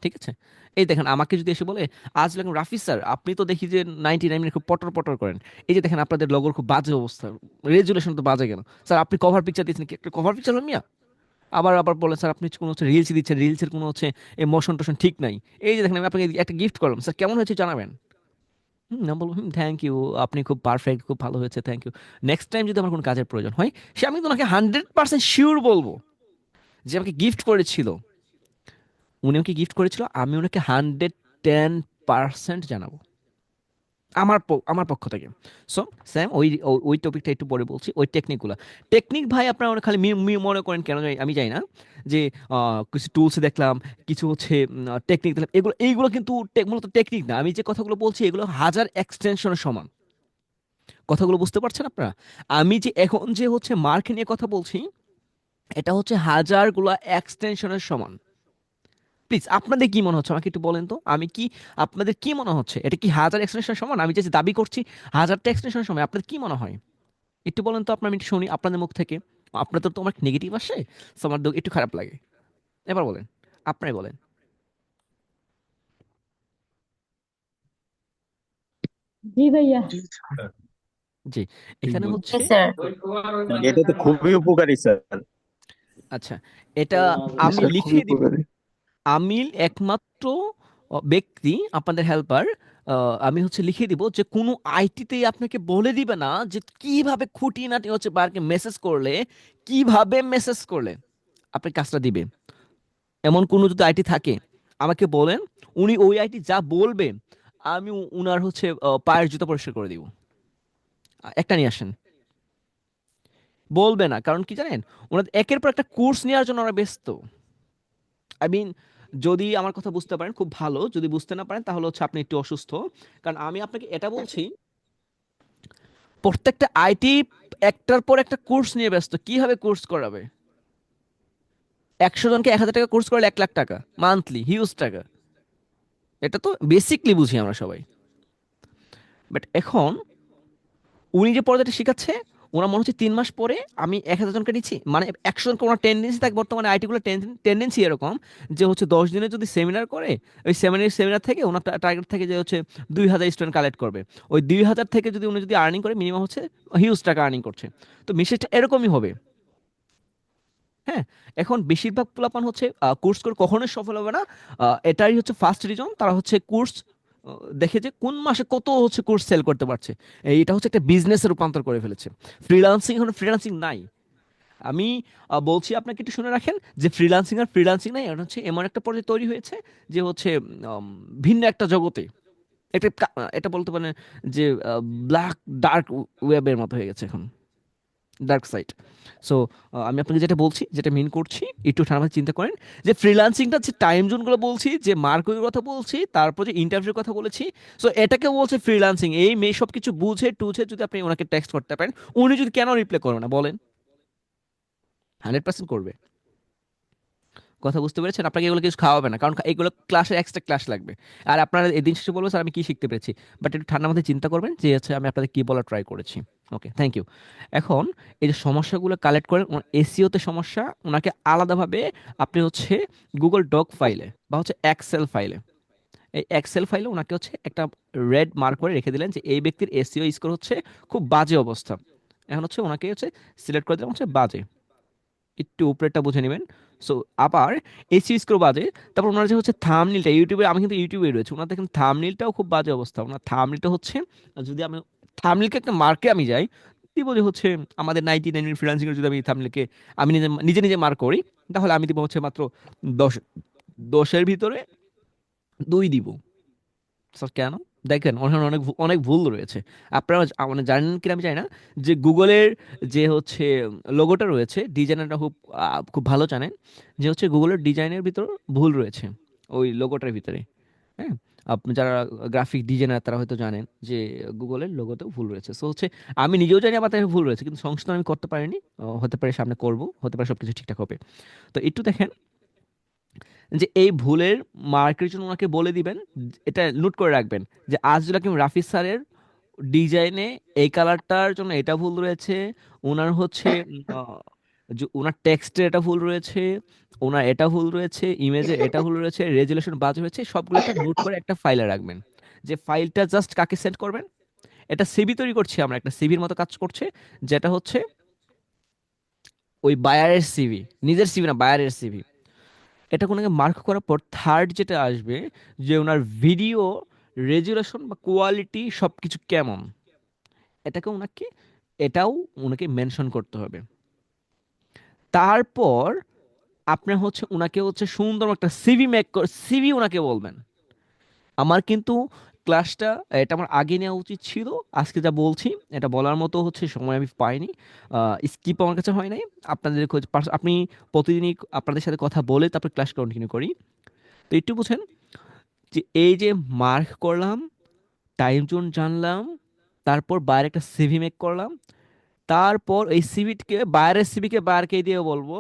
[SPEAKER 1] ঠিক আছে, এই দেখেন আমাকে যদি এসে বলে, আজ দেখুন রাফি স্যার আপনি তো দেখি যে 99 খুব পটর পটর করেন, এই যে দেখেন আপনাদের লগোর খুব বাজে অবস্থা, রেজুলেশন তো বাজে কেন স্যার, আপনি কভার পিকচার দিচ্ছেন কি একটা কভার পিকচার মিয়া। আবার আবার বলেন স্যার আপনি কোনো হচ্ছে রিলস দিচ্ছেন, রিলসের কোনো হচ্ছে এই মোশন টোশন ঠিক নাই। এই যে দেখেন আমি আপনাকে একটা গিফট করলাম স্যার, কেমন হয়েছে জানাবেন। না বলবো থ্যাংক ইউ, আপনি খুব পারফেক্ট, খুব ভালো হয়েছে, থ্যাংক ইউ। নেক্সট টাইম যদি আমার কোনো কাজের প্রয়োজন হয়, সে আমি তো ওনাকে 100% শিওর বলবো যে আমাকে গিফট করেছিল, উনি আমাকে গিফট করেছিল, আমি ওনাকে 110% জানাবো আমার আমার পক্ষ থেকে। সো স্যাম ওই ওই টপিকটা একটু পরে বলছি, ওই টেকনিকগুলো। টেকনিক ভাই আপনারা অনেক খালি মনে করেন কেন জানি আমি জানি না, যে কিছু টুলস দেখলাম, কিছু হচ্ছে টেকনিক দেখলাম, এগুলো এইগুলো কিন্তু মূলত টেকনিক না। আমি যে কথাগুলো বলছি এগুলো হাজার এক্সটেনশনের সমান। কথাগুলো বুঝতে পারছেন আপনারা? আমি যে এখন যে হচ্ছে মার্ক নিয়ে কথা বলছি, এটা হচ্ছে হাজারগুলা এক্সটেনশনের সমান। প্লিজ আপনাদের কি মনে হচ্ছে আমাকে একটু বলেন তো, আমি কি, আপনাদের কি মনে হচ্ছে এটা কি হাজার এক্সটেনশন সমান? আমি যে দাবি করছি হাজারটা এক্সটেনশন সমান, আপনাদের কি মনে হয় একটু বলেন তো, আপনার আমি একটু শুনি আপনাদের মুখ থেকে। আপনাদের তো আমার নেগেটিভ আসে, so আমার একটু খারাপ লাগে। এবার বলেন, আপনারাই বলেন।
[SPEAKER 3] জি ভাইয়া।
[SPEAKER 1] জি,
[SPEAKER 2] ঠিক
[SPEAKER 1] এখানে
[SPEAKER 2] বলছেন।
[SPEAKER 1] হচ্ছে,
[SPEAKER 3] Yes, sir.
[SPEAKER 4] এটা তো খুবই উপকারী স্যার।
[SPEAKER 1] আচ্ছা, এটা
[SPEAKER 4] জি
[SPEAKER 1] আমি
[SPEAKER 4] স্যার, খুবই
[SPEAKER 1] লিখে দিব।
[SPEAKER 4] উপকারী।
[SPEAKER 1] আমি একমাত্র ব্যক্তি আপনাদের হেল্পার, আমি হচ্ছে লিখে দিব যে কোনো আইটিতেই আপনাকে বলে দিবে না যে কিভাবে খুঁটিনাটি হচ্ছে বারকে মেসেজ করলে, কিভাবে মেসেজ করলে আপনি কাজটা দিবে। এমন কোনো যদি আইটি থাকে আমাকে বলেন, উনি ওই আইটি যা বলবে আমি উনার হচ্ছে পায়ের জুতো পরিষ্কার করে দিব। একটা নিয়ে আসেন, বলবে না, কারণ কি জানেন, ওনাদের একের পর একটা কোর্স নেওয়ার জন্য ওরা ব্যস্ত। আই মিন, যদি আমার কথা বুঝতে পারেন খুব ভালো, যদি বুঝতে না পারেন তাহলে হচ্ছে আপনি একটু অসুস্থ। কারণ আমি আপনাকে এটা বলছি, প্রত্যেকটা আইটি একটার পর একটা কোর্স নিয়ে ব্যস্ত, কিভাবে কোর্স করাবে। 100 জনকে 1000 টাকা কোর্স করলে 1 লাখ টাকা মান্থলি, হিউজ টাকা। এটা তো বেসিকলি বুঝি আমরা সবাই। বাট এখন উনি যে পর্যায়টা শিখাচ্ছে, ওনার মনে হচ্ছে 3 মাস পরে আমি 1000 জনকে নিচ্ছি, মানে 100 জনকে ওনার টেন্ডেন্সি থাকে বর্তমানে আইটিগুলো, টেন্ডেন্সি এরকম যে হচ্ছে 10 দিনে যদি সেমিনার করে, ওই সেমিনার থেকে ওনার টার্গেট থাকে যে হচ্ছে 2000 স্টুডেন্ট কালেক্ট করবে। ওই 2000 থেকে যদি উনি যদি আর্নিং করে মিনিমাম হচ্ছে হিউজ টাকা আর্নিং করছে। তো মেসেজটা এরকমই হবে। হ্যাঁ, এখন বেশিরভাগ পোলাপান হচ্ছে কোর্স করে কখনোই সফল হবে না। এটাই হচ্ছে ফার্স্ট রিজন, তারা হচ্ছে কোর্স দেখে যে কোন মাসে কত হচ্ছে কোর্স সেল করতে পারছে, এইটা হচ্ছে একটা বিজনেসে রূপান্তর করে ফেলেছে। ফ্রিল্যান্সিং, এখন ফ্রিল্যান্সিং নাই। আমি বলছি আপনাকে একটু শুনে রাখেন, যে ফ্রিল্যান্সিং আর ফ্রিল্যান্সিং নাই, এটা হচ্ছে এমন একটা পর্যায়ে তৈরি হয়েছে যে হচ্ছে ভিন্ন একটা জগতে। এটা বলতে পারেন যে ব্ল্যাক ডার্ক ওয়েবের মতো হয়ে গেছে এখন, ডার্ক সাইড। সো আমি আপনাকে যেটা বলছি, যেটা মিন করছি, একটু ঠান্ডা মাথায় চিন্তা করেন যে ফ্রিল্যান্সিংটা যে টাইম জোনগুলো বলছি, যে মার্কেটের কথা বলছি, তারপর যে ইন্টারভিউর কথা বলেছি, সো এটাকে বলছে ফ্রিল্যান্সিং। এই মেয়ে সব কিছু বুঝে টুঝে যদি আপনি ওনাকে টেক্সট করতে পারেন, উনি যদি কেন রিপ্লাই করবে না বলেন? 100% করবে। কথা বুঝতে পেরেছেন? আপনাকে এগুলো কিছু খাওয়াবে না, কারণ এগুলো ক্লাসের এক্সট্রা ক্লাস লাগবে। আর আপনারা এই দিন শেষে বলবো স্যার আমি কি শিখতে পেরেছি, বাট একটু ঠান্ডা মাথায় চিন্তা করবেন যে হচ্ছে আমি আপনাদের কি বলা ট্রাই করেছি। ওকে, থ্যাংক ইউ। এখন এই যে সমস্যাগুলো কালেক্ট করেন, এসিওতে সমস্যা ওনাকে আলাদাভাবে আপনি হচ্ছে গুগল ডক ফাইলে বা হচ্ছে এক্সেল ফাইলে, এই এক্সেল ফাইলে ওনাকে হচ্ছে একটা রেড মার্ক করে রেখে দিলেন যে এই ব্যক্তির এসিও স্কোর হচ্ছে খুব বাজে অবস্থা। এখন হচ্ছে ওনাকে হচ্ছে সিলেক্ট করে দিলাম হচ্ছে বাজে, একটু উপরেরটা বুঝে নেবেন। সো আবার এসি স্কোর বাজে। তারপর ওনার যে হচ্ছে থাম্বনেলটা, ইউটিউবে আমি কিন্তু ইউটিউবে রয়েছে, ওনার দেখেন থাম্বনেলটাও খুব বাজে অবস্থা। ওনার থাম্বনেলটা হচ্ছে, যদি আমি থাম্বনেলকে একটা মার্কে আমি যাই, দিব যে হচ্ছে আমাদের 99 ফ্রিল্যান্সিং এর, যদি আমি থাম্বনেলকে আমি নিজে নিজে নিজে মার্ক করি, তাহলে আমি দিব হচ্ছে মাত্র 10, 10-এর ভিতরে 2 দিব। স্যার কেন? দেখেন ওখানে অনেক অনেক ভুল রয়েছে। আপনারা মানে জানেন কিনা আমি জানি না, যে গুগলের যে হচ্ছে লোগোটা রয়েছে, ডিজাইনারটা খুব খুব ভালো জানেন যে হচ্ছে গুগলের ডিজাইনের ভিতর ভুল রয়েছে ওই লোগোটার ভিতরে। হ্যাঁ, আপনি যারা গ্রাফিক ডিজাইনার তারা হয়তো জানেন যে গুগলের লোগোতেও ভুল রয়েছে। সো হচ্ছে আমি নিজেও জানি আমার তাই ভুল রয়েছে, কিন্তু সংশোধন আমি করতে পারিনি। হতে পারে সামনে করব, হতে পারে সবকিছু ঠিকঠাক হবে। তো একটু দেখেন যে এই ভুলের মার্কের জন্য ওনাকে বলে দিবেন, এটা নোট করে রাখবেন যে আজিজুল হাকিম রাফি স্যারের ডিজাইনে এই কালারটার জন্য এটা ভুল রয়েছে, ওনার হচ্ছে ওনার টেক্সটে এটা ভুল রয়েছে, ওনার এটা ভুল রয়েছে, ইমেজে এটা ভুল রয়েছে, রেজুলেশন বাজে হয়েছে, সবগুলো একটা নোট করে একটা ফাইলে রাখবেন। যে ফাইলটা জাস্ট কাকে সেন্ড করবেন? এটা সিভি তৈরি করছি আমরা, একটা সিভির মতো কাজ করছে, যেটা হচ্ছে ওই বায়ারের সিভি, নিজের সিভি না, বায়ারের সিভি। এটা কোনোকে মার্ক করার পর থার্ড যেটা আসবে, যে ওনার ভিডিও রেজুলেশন বা কোয়ালিটি সব কিছু কেমন, এটাকে ওনাকে, এটাও ওনাকে মেনশন করতে হবে। তারপর আপনার হচ্ছে ওনাকে হচ্ছে সুন্দর একটা সিভি সিভি ওনাকে বলবেন। আমার কিন্তু ক্লাসটা, এটা আমার আগে নেওয়া উচিত ছিল, আজকে যা বলছি এটা বলার মতো হচ্ছে সময় আমি পাইনি, স্কিপ আমার কাছে হয় নাই। আপনাদের আপনি প্রতিদিনই আপনাদের সাথে কথা বলে তারপর ক্লাস কন্টিনিউ করি। তো একটু বুঝেন যে এই যে মার্ক করলাম, টাইম জোন জানলাম, তারপর বাইরে একটা সিভি মেক করলাম, তারপর এই সিভিকে, বাইরের সিভিকে বাইরকে দিয়ে বলবো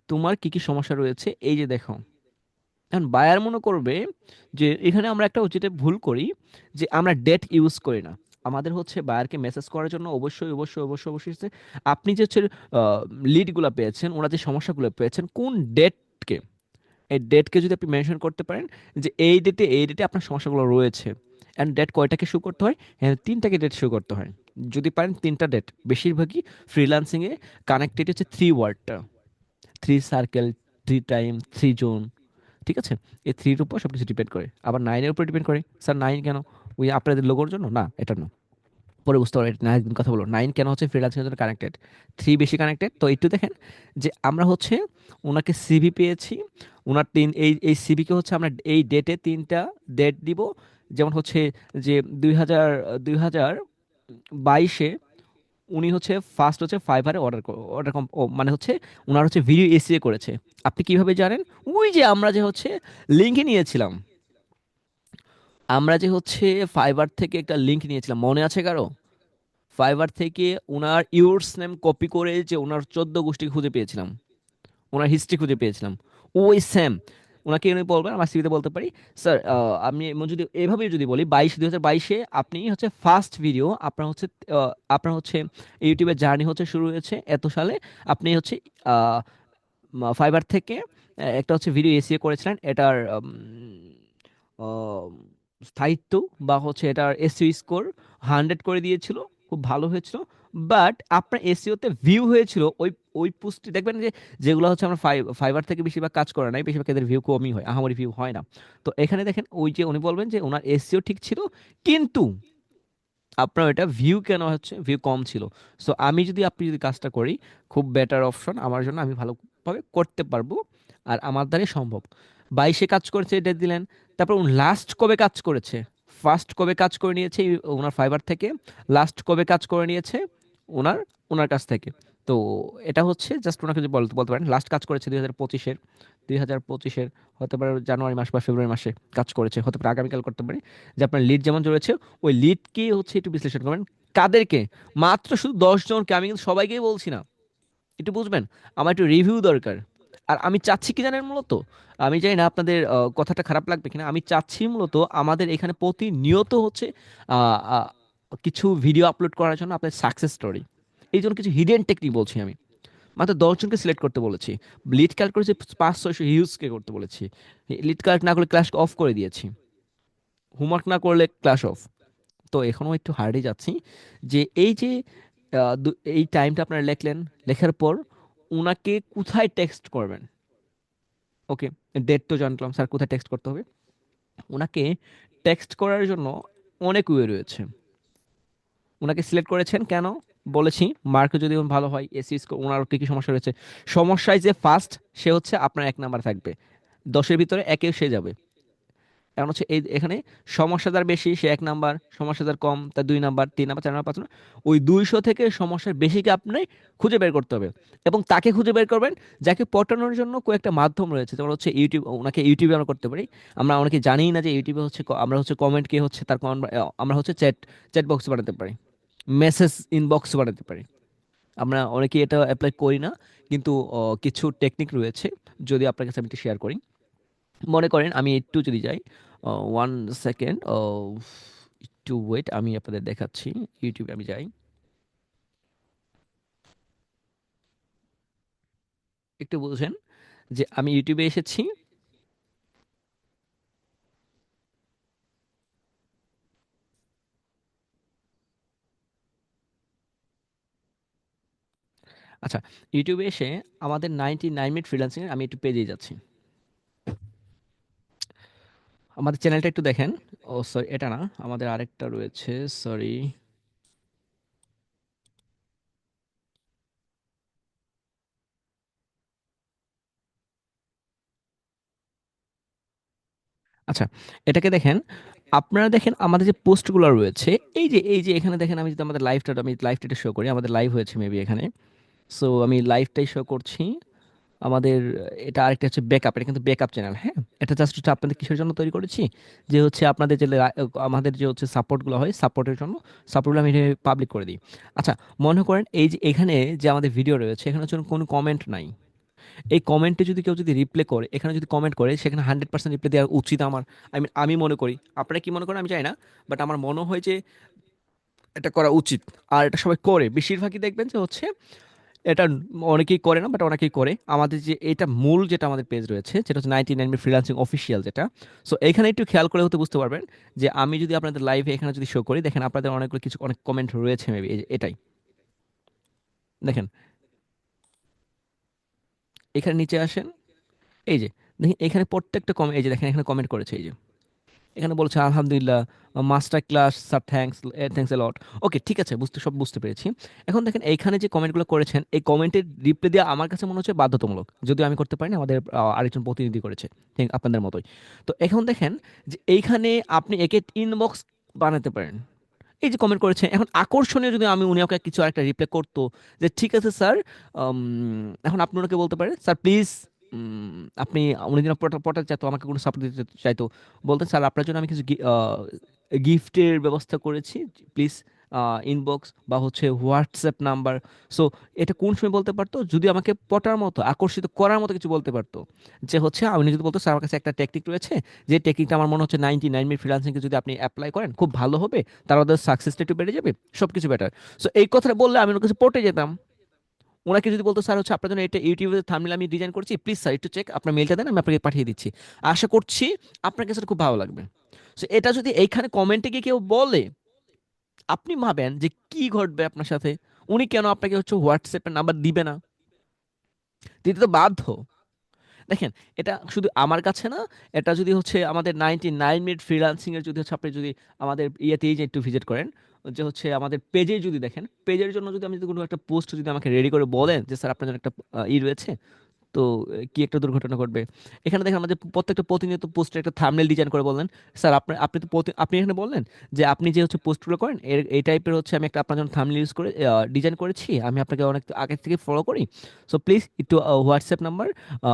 [SPEAKER 1] তোমার কি কি সমস্যা রয়েছে এই যে দেখো। এখন বায়ার মনে করবে যে এখানে আমরা একটা যেটা ভুল করি, যে আমরা ডেট ইউজ করি না। আমাদের হচ্ছে বায়ারকে মেসেজ করার জন্য অবশ্যই অবশ্যই অবশ্যই অবশ্যই হচ্ছে আপনি যে হচ্ছে লিডগুলো পেয়েছেন, ওরা যে সমস্যাগুলো পেয়েছেন কোন ডেটকে, এই ডেটকে যদি আপনি মেনশন করতে পারেন যে এই ডেটে আপনার সমস্যাগুলো রয়েছে, অ্যান্ড ডেট কয়টাকে শো করতে হয়? হ্যাঁ, 3টাকে ডেট শো করতে হয়। যদি পারেন 3টা ডেট, বেশিরভাগই ফ্রিল্যান্সিংয়ে কানেক্টেড হচ্ছে 3 ওয়ার্ডটা, 3 সার্কেল, 3 টাইম, 3 জোন। ঠিক আছে, এই 3-এর উপর সব কিছু ডিপেন্ড করে। আবার 9-এর উপর ডিপেন্ড করে। স্যার 9 কেন? ওই আপনাদের লোগোর জন্য না, এটা না, পরে বুঝতে পারবেন। 9 কথা বলো, 9 কেন হচ্ছে ফ্রিল্যান্সিংয়ের জন্য কানেক্টেড, 3 বেশি কানেক্টেড। তো একটু দেখেন যে আমরা হচ্ছে ওনাকে সিভি পেয়েছি, ওনার এই সিভিকে হচ্ছে আমরা এই ডেটে 3টা ডেট দিব। যেমন হচ্ছে যে 2022-এ উনি হচ্ছে ফার্স্ট হচ্ছে ফাইবারে অর্ডার মানে হচ্ছে ওনার হচ্ছে ভিডিও এসিএ করেছে। আপনি কিভাবে জানেন? ওই যে আমরা যে হচ্ছে লিঙ্কে নিয়েছিলাম, আমরা যে হচ্ছে ফাইবার থেকে একটা লিঙ্ক নিয়েছিলাম, মনে আছে কারো? ফাইবার থেকে ওনার ইউর্স নেম কপি করে যে ওনার 14 গোষ্ঠী খুঁজে পেয়েছিলাম, ওনার হিস্ট্রি খুঁজে পেয়েছিলাম, ওই সেম ওনাকে উনি বলবেন আমার সিভিতে বলতে পারি স্যার আমি যদি এভাবে যদি বলি 2022-এ আপনি হচ্ছে ফার্স্ট ভিডিও আপনার হচ্ছে আপনার হচ্ছে ইউটিউবের জার্নি হচ্ছে শুরু হয়েছে এত সালে, আপনি হচ্ছে ফাইবার থেকে একটা হচ্ছে ভিডিও এসিএ করেছিলেন, এটার আহ, স্থায়িত্ব বা হচ্ছে এটার এসইও স্কোর 100 করে দিয়েছিল, খুব ভালো হয়েছিল। বাট আপনার এসইওতে ভিউ হয়েছিল ওই ওই পোস্টে দেখবেন যে যেগুলো হচ্ছে আমরা ফাইবার থেকে বেশিরভাগ কাজ করে নাই, বেশিরভাগ এদের ভিউ কমই হয়, আহামরি ভিউ হয় না। তো এখানে দেখেন ওই যে উনি বলবেন যে ওনার এসইও ঠিক ছিল, কিন্তু আপনার এটা ভিউ কেন হচ্ছে ভিউ কম ছিল। সো আমি যদি আপনি যদি কাজটা করি, খুব বেটার অপশন আমার জন্য, আমি ভালোভাবে করতে পারবো, আর আমার দ্বারাই সম্ভব। 22-এ কাজ করেছে, ডেট দিলেন। তারপর লাস্ট কবে কাজ করেছে? ফার্স্ট কবে কাজ করে নিয়েছে ওনার ফাইবার থেকে, লাস্ট কবে কাজ করে নিয়েছে ওনার ওনার কাছ থেকে। তো এটা হচ্ছে জাস্ট ওনাকে যে বলতে বলতে পারেন লাস্ট কাজ করেছে 2025-এর, 2025-এর হতে পারে জানুয়ারি মাস বা ফেব্রুয়ারি মাসে কাজ করেছে, হতে পারে আগামীকাল করতে পারে। যে আপনার লিড যেমন রয়েছে ওই লিডকে হচ্ছে একটু বিশ্লেষণ করবেন। কাদেরকে? মাত্র শুধু 10 জনকে, আমি কিন্তু সবাইকেই বলছি না, একটু বুঝবেন। আমার একটু রিভিউ দরকার। আর আমি চাচ্ছি কি জানেন মূলত, আমি জানি না আপনাদের কথাটা খারাপ লাগবে কিনা, আমি চাচ্ছি মূলত আমাদের এখানে প্রতিনিয়ত হচ্ছে আহ, আহ, কিছু ভিডিও আপলোড করার জন্য আপনার সাকসেস স্টোরি, এই জন্য কিছু হিডেন টেকনিক বলছি আমি। মাত্র 10 জনকে সিলেক্ট করতে বলেছি, লিড কালেক্ট করেছি 500-600 হিউজকে করতে বলেছি, লিড কালেক্ট না করলে ক্লাস অফ করে দিয়েছি, হোমওয়ার্ক না করলে ক্লাস অফ। তো এখনও একটু হার্ডে যাচ্ছি যে এই যে এই টাইমটা আপনারা লিখলেন, লেখার পর ওনাকে কোথায় টেক্সট করবেন। ওকে, ডেট তো জানলাম, স্যার কোথায় টেক্সট করতে হবে। ওনাকে টেক্সট করার জন্য অনেক ওয়ে রয়েছে। ওনাকে সিলেক্ট করেছেন কেন বলেছি, মার্কে যদি ভালো হয়, এসি ওনার কী কী সমস্যা রয়েছে। সমস্যায় যে ফার্স্ট সে হচ্ছে আপনার 1 নাম্বার থাকবে, 10-এর ভিতরে 1-এ সে যাবে। এখন হচ্ছে এই এখানে সমস্যা যার বেশি সে 1 নাম্বার, সমস্যা যার কম তার 2 নাম্বার, 3 নাম্বার, 4 নাম্বার, 5 নাম্বার। ওই 200 থেকে সমস্যার বেশিকে আপনি খুঁজে বের করতে হবে। এবং তাকে খুঁজে বের করবেন যাকে পটানোর জন্য কয়েকটা মাধ্যম রয়েছে, যেমন হচ্ছে ইউটিউব। ওনাকে ইউটিউবে আমরা করতে পারি। আমরা অনেকে জানি না যে ইউটিউবে হচ্ছে আমরা হচ্ছে কমেন্টকে হচ্ছে তার আমরা হচ্ছে চ্যাট চ্যাট বক্স বানাতে পারি, মেসেজ ইনবক্স বানাতে পারি। আমরা অনেকে এটা অ্যাপ্লাই করি না, কিন্তু কিছু টেকনিক রয়েছে, যদি আপনার কাছে আমি একটু শেয়ার করি। মনে করেন আমি একটু যদি যাই, 1 সেকেন্ড, একটু ওয়েট, আমি আপনাদের দেখাচ্ছি। ইউটিউবে আমি যাই, একটু বুঝেন যে আমি ইউটিউবে এসেছি। আচ্ছা, ইউটিউবে এসে আমাদের 99 মিনিট ফ্রিল্যান্সিং আমি একটু পেজে যাচ্ছি। আমাদের চ্যানেলটা একটু দেখেন। ও সরি, এটা না, আমাদের আরেকটা রয়েছে, সরি। আচ্ছা, এটাকে দেখেন। আপনারা দেখেন আমাদের যে পোস্টগুলো রয়েছে, এই যে এখানে দেখেন, আমি যদি আমাদের লাইভটা শো করি, আমাদের লাইভ হয়েছে মেবি এখানে। সো আমি লাইভটাই শো করছি। আমাদের এটা আরেকটা হচ্ছে ব্যাকআপ, এটা কিন্তু ব্যাকআপ চ্যানেল, হ্যাঁ। এটা জাস্ট হচ্ছে আপনাদের কিসের জন্য তৈরি করেছি, যে হচ্ছে আপনাদের যে আমাদের যে হচ্ছে সাপোর্টগুলো হয়, সাপোর্টের জন্য, সাপোর্টগুলো আমি পাবলিক করে দিই। আচ্ছা, মনে করেন এই যে এখানে যে আমাদের ভিডিও রয়েছে, এখানে হচ্ছে কোনো কমেন্ট নাই। এই কমেন্টে যদি কেউ যদি রিপ্লে করে, এখানে যদি কমেন্ট করে, সেখানে 100% রিপ্লে দেওয়া উচিত আমার। আমি মনে করি, আপনারা কি মনে করেন আমি জানি না, বাট আমার মনে হয় যে এটা করা উচিত। আর এটা সবাই করে, বেশিরভাগই দেখবেন যে হচ্ছে এটা অনেকেই করে না, বাট অনেকেই করে। আমাদের যে এটা মূল যেটা আমাদের পেজ রয়েছে, যেটা হচ্ছে 99 ফ্রিল্যান্সিং অফিসিয়াল যেটা। সো এখানে একটু খেয়াল করে হতে বুঝতে পারবেন যে আমি যদি আপনাদের লাইভে এখানে যদি শো করি, দেখেন আপনাদের অনেকগুলো কিছু অনেক কমেন্ট রয়েছে মেবি, এটাই দেখেন। এখানে নিচে আসেন, এই যে দেখেন এখানে প্রত্যেকটা কমেন্ট, এই যে দেখেন এখানে কমেন্ট করেছে, এই যে এখানে বলছে আলহামদুলিল্লাহ, master class sir, thanks, thanks a lot. Okay, ঠিক আছে, সব বুঝতে পেরেছি। এখন দেখেন এইখানে যে কমেন্টগুলো করেছেন, এই কমেন্টের রিপ্লাই দেওয়া আমার কাছে মনে হচ্ছে বাধ্যতামূলক, যদিও আমি করতে পারি না, আমাদের আরেকজন প্রতিনিধি করেছে, ঠিক আপনাদের মতোই। তো এখন দেখেন যে এইখানে আপনি একে ইনবক্স বানাতে পারেন। এই যে কমেন্ট করেছে, এখন আকর্ষণীয় যদি আমি উনি ওকে কিছু একটা রিপ্লাই করতো, যে ঠিক আছে স্যার, এখন আপনি ওনাকে বলতে পারেন স্যার প্লিজ, আপনি, উনি যেন পটাতে চাইতো, আমাকে কোনো সাপোর্ট দিতে চাইতো, বলতেন স্যার আপনার জন্য আমি কিছু গিফটের ব্যবস্থা করেছি, প্লিজ ইনবক্স বা হচ্ছে হোয়াটসঅ্যাপ নাম্বার। সো এটা কোন সময় বলতে পারতো, যদি আমাকে পটার মতো, আকর্ষিত করার মতো কিছু বলতে পারতো। যে হচ্ছে উনি যদি বলতো স্যার আমার কাছে একটা টেকনিক রয়েছে, যে টেকনিকটা আমার মনে হচ্ছে 99 মিনিট ফ্রিল্যান্সিংকে যদি আপনি অ্যাপ্লাই করেন খুব ভালো হবে, তার ওদের সাকসেসটা একটু বেড়ে যাবে, সব কিছু বেটার। সো এই কথাটা বললে আমি ওর কাছে পটে যেতাম। ওনাকে যদি বলতো স্যার হচ্ছে আপনার জন্য এটা ইউটিউবে থাম্বনেল আমি ডিজাইন করছি, প্লিজ স্যার একটু চেক, আপনার মেলটা দেন, আমি আপনাকে পাঠিয়ে দিচ্ছি, আশা করছি আপনার কাছে এটা খুব ভালো লাগবে। সো এটা যদি এইখানে কমেন্টে গিয়ে কেউ বলে, আপনি ভাবেন যে কি ঘটবে আপনার সাথে। উনি কেন আপনাকে হচ্ছে হোয়াটসঅ্যাপের নাম্বার দিবে না? দিতে তো বাধ্য। দেখেন, এটা শুধু আমার কাছে না, এটা যদি হচ্ছে আমাদের 99 মিনিট ফ্রিল্যান্সিং এর যদি হচ্ছে আপনি যদি আমাদের ইয়েতেই যে একটু ভিজিট করেন, যে হচ্ছে আমাদের পেজে যদি দেখেন, পেজের জন্য যদি আমি যদি কোনো একটা পোস্ট যদি আমাকে রেডি করে বলেন যে স্যার আপনার জন্য একটা রয়েছে, তো কি একটা দুর্ঘটনা ঘটবে। এখানে দেখেন আমাদের প্রত্যেকটা প্রতিনিয়ত পোস্টে একটা থাম্বনেল ডিজাইন করে বললেন, স্যার আপনি আপনি তো আপনি এখানে বললেন যে আপনি যে হচ্ছে পোস্টগুলো করেন এই টাইপের হচ্ছে আমি একটা আপনার জন্য থাম্বনেল ইউজ করে ডিজাইন করেছি, আমি আপনাকে অনেক আগে থেকে ফলো করি, সো প্লিজ একটু হোয়াটসঅ্যাপ নাম্বার,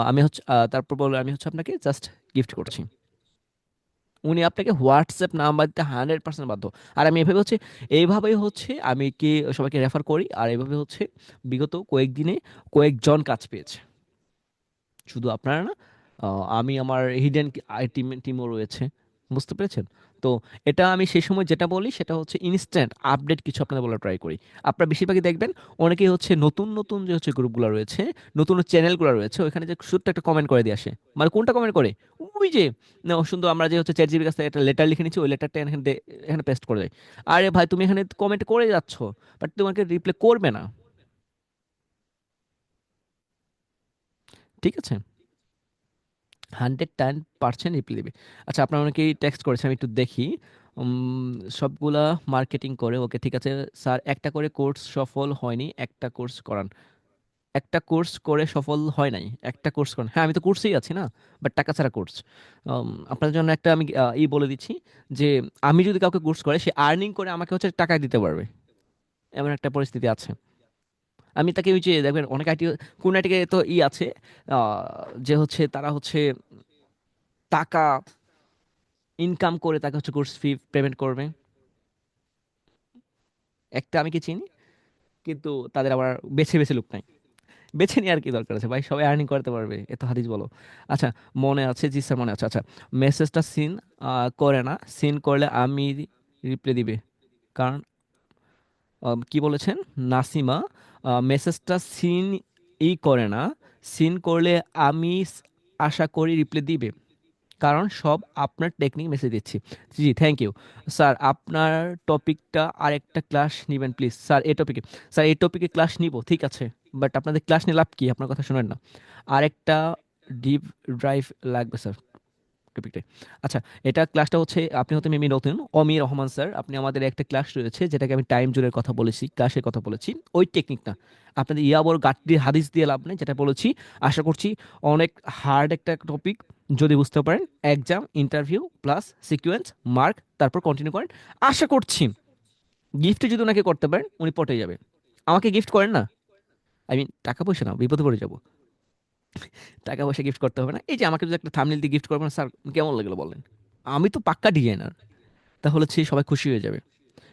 [SPEAKER 1] আমি হচ্ছে তারপর বলে আমি হচ্ছে আপনাকে জাস্ট গিফট করছি। উনি আপনাকে হোয়াটসঅ্যাপ নাম্বার দিতে 100% বাধ্য। আর আমি এভাবে হচ্ছে এইভাবেই হচ্ছে আমি কি সবাইকে রেফার করি, আর এভাবে হচ্ছে বিগত কয়েকদিনে কয়েকজন কাজ পেয়েছে, শুধু আপনারা না, আমি আমার হিডেন টিমও রয়েছে, বুঝতে পেরেছেন? তো এটা আমি সেই সময় যেটা বলি সেটা হচ্ছে ইনস্ট্যান্ট আপডেট কিছু আপনাদের বলা ট্রাই করি। আপনারা বেশিরভাগই দেখবেন অনেকেই হচ্ছে নতুন নতুন যে হচ্ছে গ্রুপগুলো রয়েছে, নতুন চ্যানেলগুলো রয়েছে, ওইখানে যে ছোট্ট একটা কমেন্ট করে দিয়ে আসে। মানে কোনটা কমেন্ট করে? ওই যে না সুন্দর আমরা যে হচ্ছে চ্যাট জিবির কাছ থেকে একটা লেটার লিখে নিচ্ছি, ওই লেটারটা এখানে এখানে পেস্ট করে দেয়। আরে ভাই তুমি এখানে কমেন্ট করে যাচ্ছ, বাট তোমাকে রিপ্লাই করবে না, ঠিক আছে? 110% রিপ্লাই দেবে। আচ্ছা আপনার অনেকেই টেক্সট করেছে, আমি একটু দেখি। সবগুলা মার্কেটিং করে, ওকে ঠিক আছে। স্যার একটা করে কোর্স সফল হয়নি, একটা কোর্স করান। একটা কোর্স করে সফল হয় নাই, একটা কোর্স করান। হ্যাঁ আমি তো কোর্সেই আছি না, বাট টাকা ছাড়া কোর্স। আপনার জন্য একটা আমি বলে দিচ্ছি যে আমি যদি কাউকে কোর্স করে সে আর্নিং করে আমাকে হচ্ছে টাকা দিতে পারবে, এমন একটা পরিস্থিতি আছে। আমি তাকে ওই যে দেখবেন অনেক আইটি, কোন আইটিকে তো আছে, যে হচ্ছে তারা হচ্ছে টাকা ইনকাম করে তাকে হচ্ছে কোর্স ফি পেমেন্ট করবে। একটা আমি কি চিনি, কিন্তু তাদের আবার বেছে বেছে লোক নাই। বেছে নিয়ে আর কি দরকার আছে ভাই, সবাই আর্নিং করতে পারবে, এত হাদিস বলো। আচ্ছা মনে আছে, জি স্যার মনে আছে। আচ্ছা মেসেজটা সিন করে না, সিন করলে আমি রিপ্লাই দিবে, কারণ কি বলেছেন নাসিমা, মেসেজটা সিন করে না, সিন করলে আমি আশা করি রিপ্লাই দিবে, কারণ সব আপনার টেকনিক মেসেজ দিচ্ছি। জি থ্যাংক ইউ স্যার। আপনার টপিকটা আরেকটা ক্লাস নেবেন প্লিজ স্যার, এই টপিকে। স্যার এই টপিকে ক্লাস নিব ঠিক আছে, বাট আপনাদের ক্লাস নিয়ে লাভ কি, আপনার কথা শোনেন না। আরেকটা ডিপ ড্রাইভ লাগবে স্যার টপিকটাই। আচ্ছা এটা ক্লাসটা হচ্ছে, আপনি হতে মেবি নতুন, অমি রহমান স্যার, আপনি আমাদের একটা ক্লাস রয়েছে যেটাকে আমি টাইম জোনের কথা বলেছি, ক্লাসের কথা বলেছি, ওই টেকনিক না। আপনাদের ইয়াবর গাঠটি হাদিস দিয়ে লাভ নেই, যেটা বলেছি। আশা করছি অনেক হার্ড একটা টপিক, যদি বুঝতে পারেন exam interview plus sequence mark তারপর কন্টিনিউ করেন, আশা করছি গিফট যদি ওনাকে করতে পারেন উনি পটে যাবে। আমাকে গিফট করেন না, আই মিন টাকা পয়সা না, বিপদে পড়ে যাব। টাকা পয়সা গিফট করতে হবে না, এই যে আমাকে যদি একটা থাম্বনেল দিয়ে গিফট করবেন স্যার, কেমন লাগলো বলেন? আমি তো পাক্কা ডিজাইনার, তাহলে হচ্ছে সবাই খুশি হয়ে যাবে,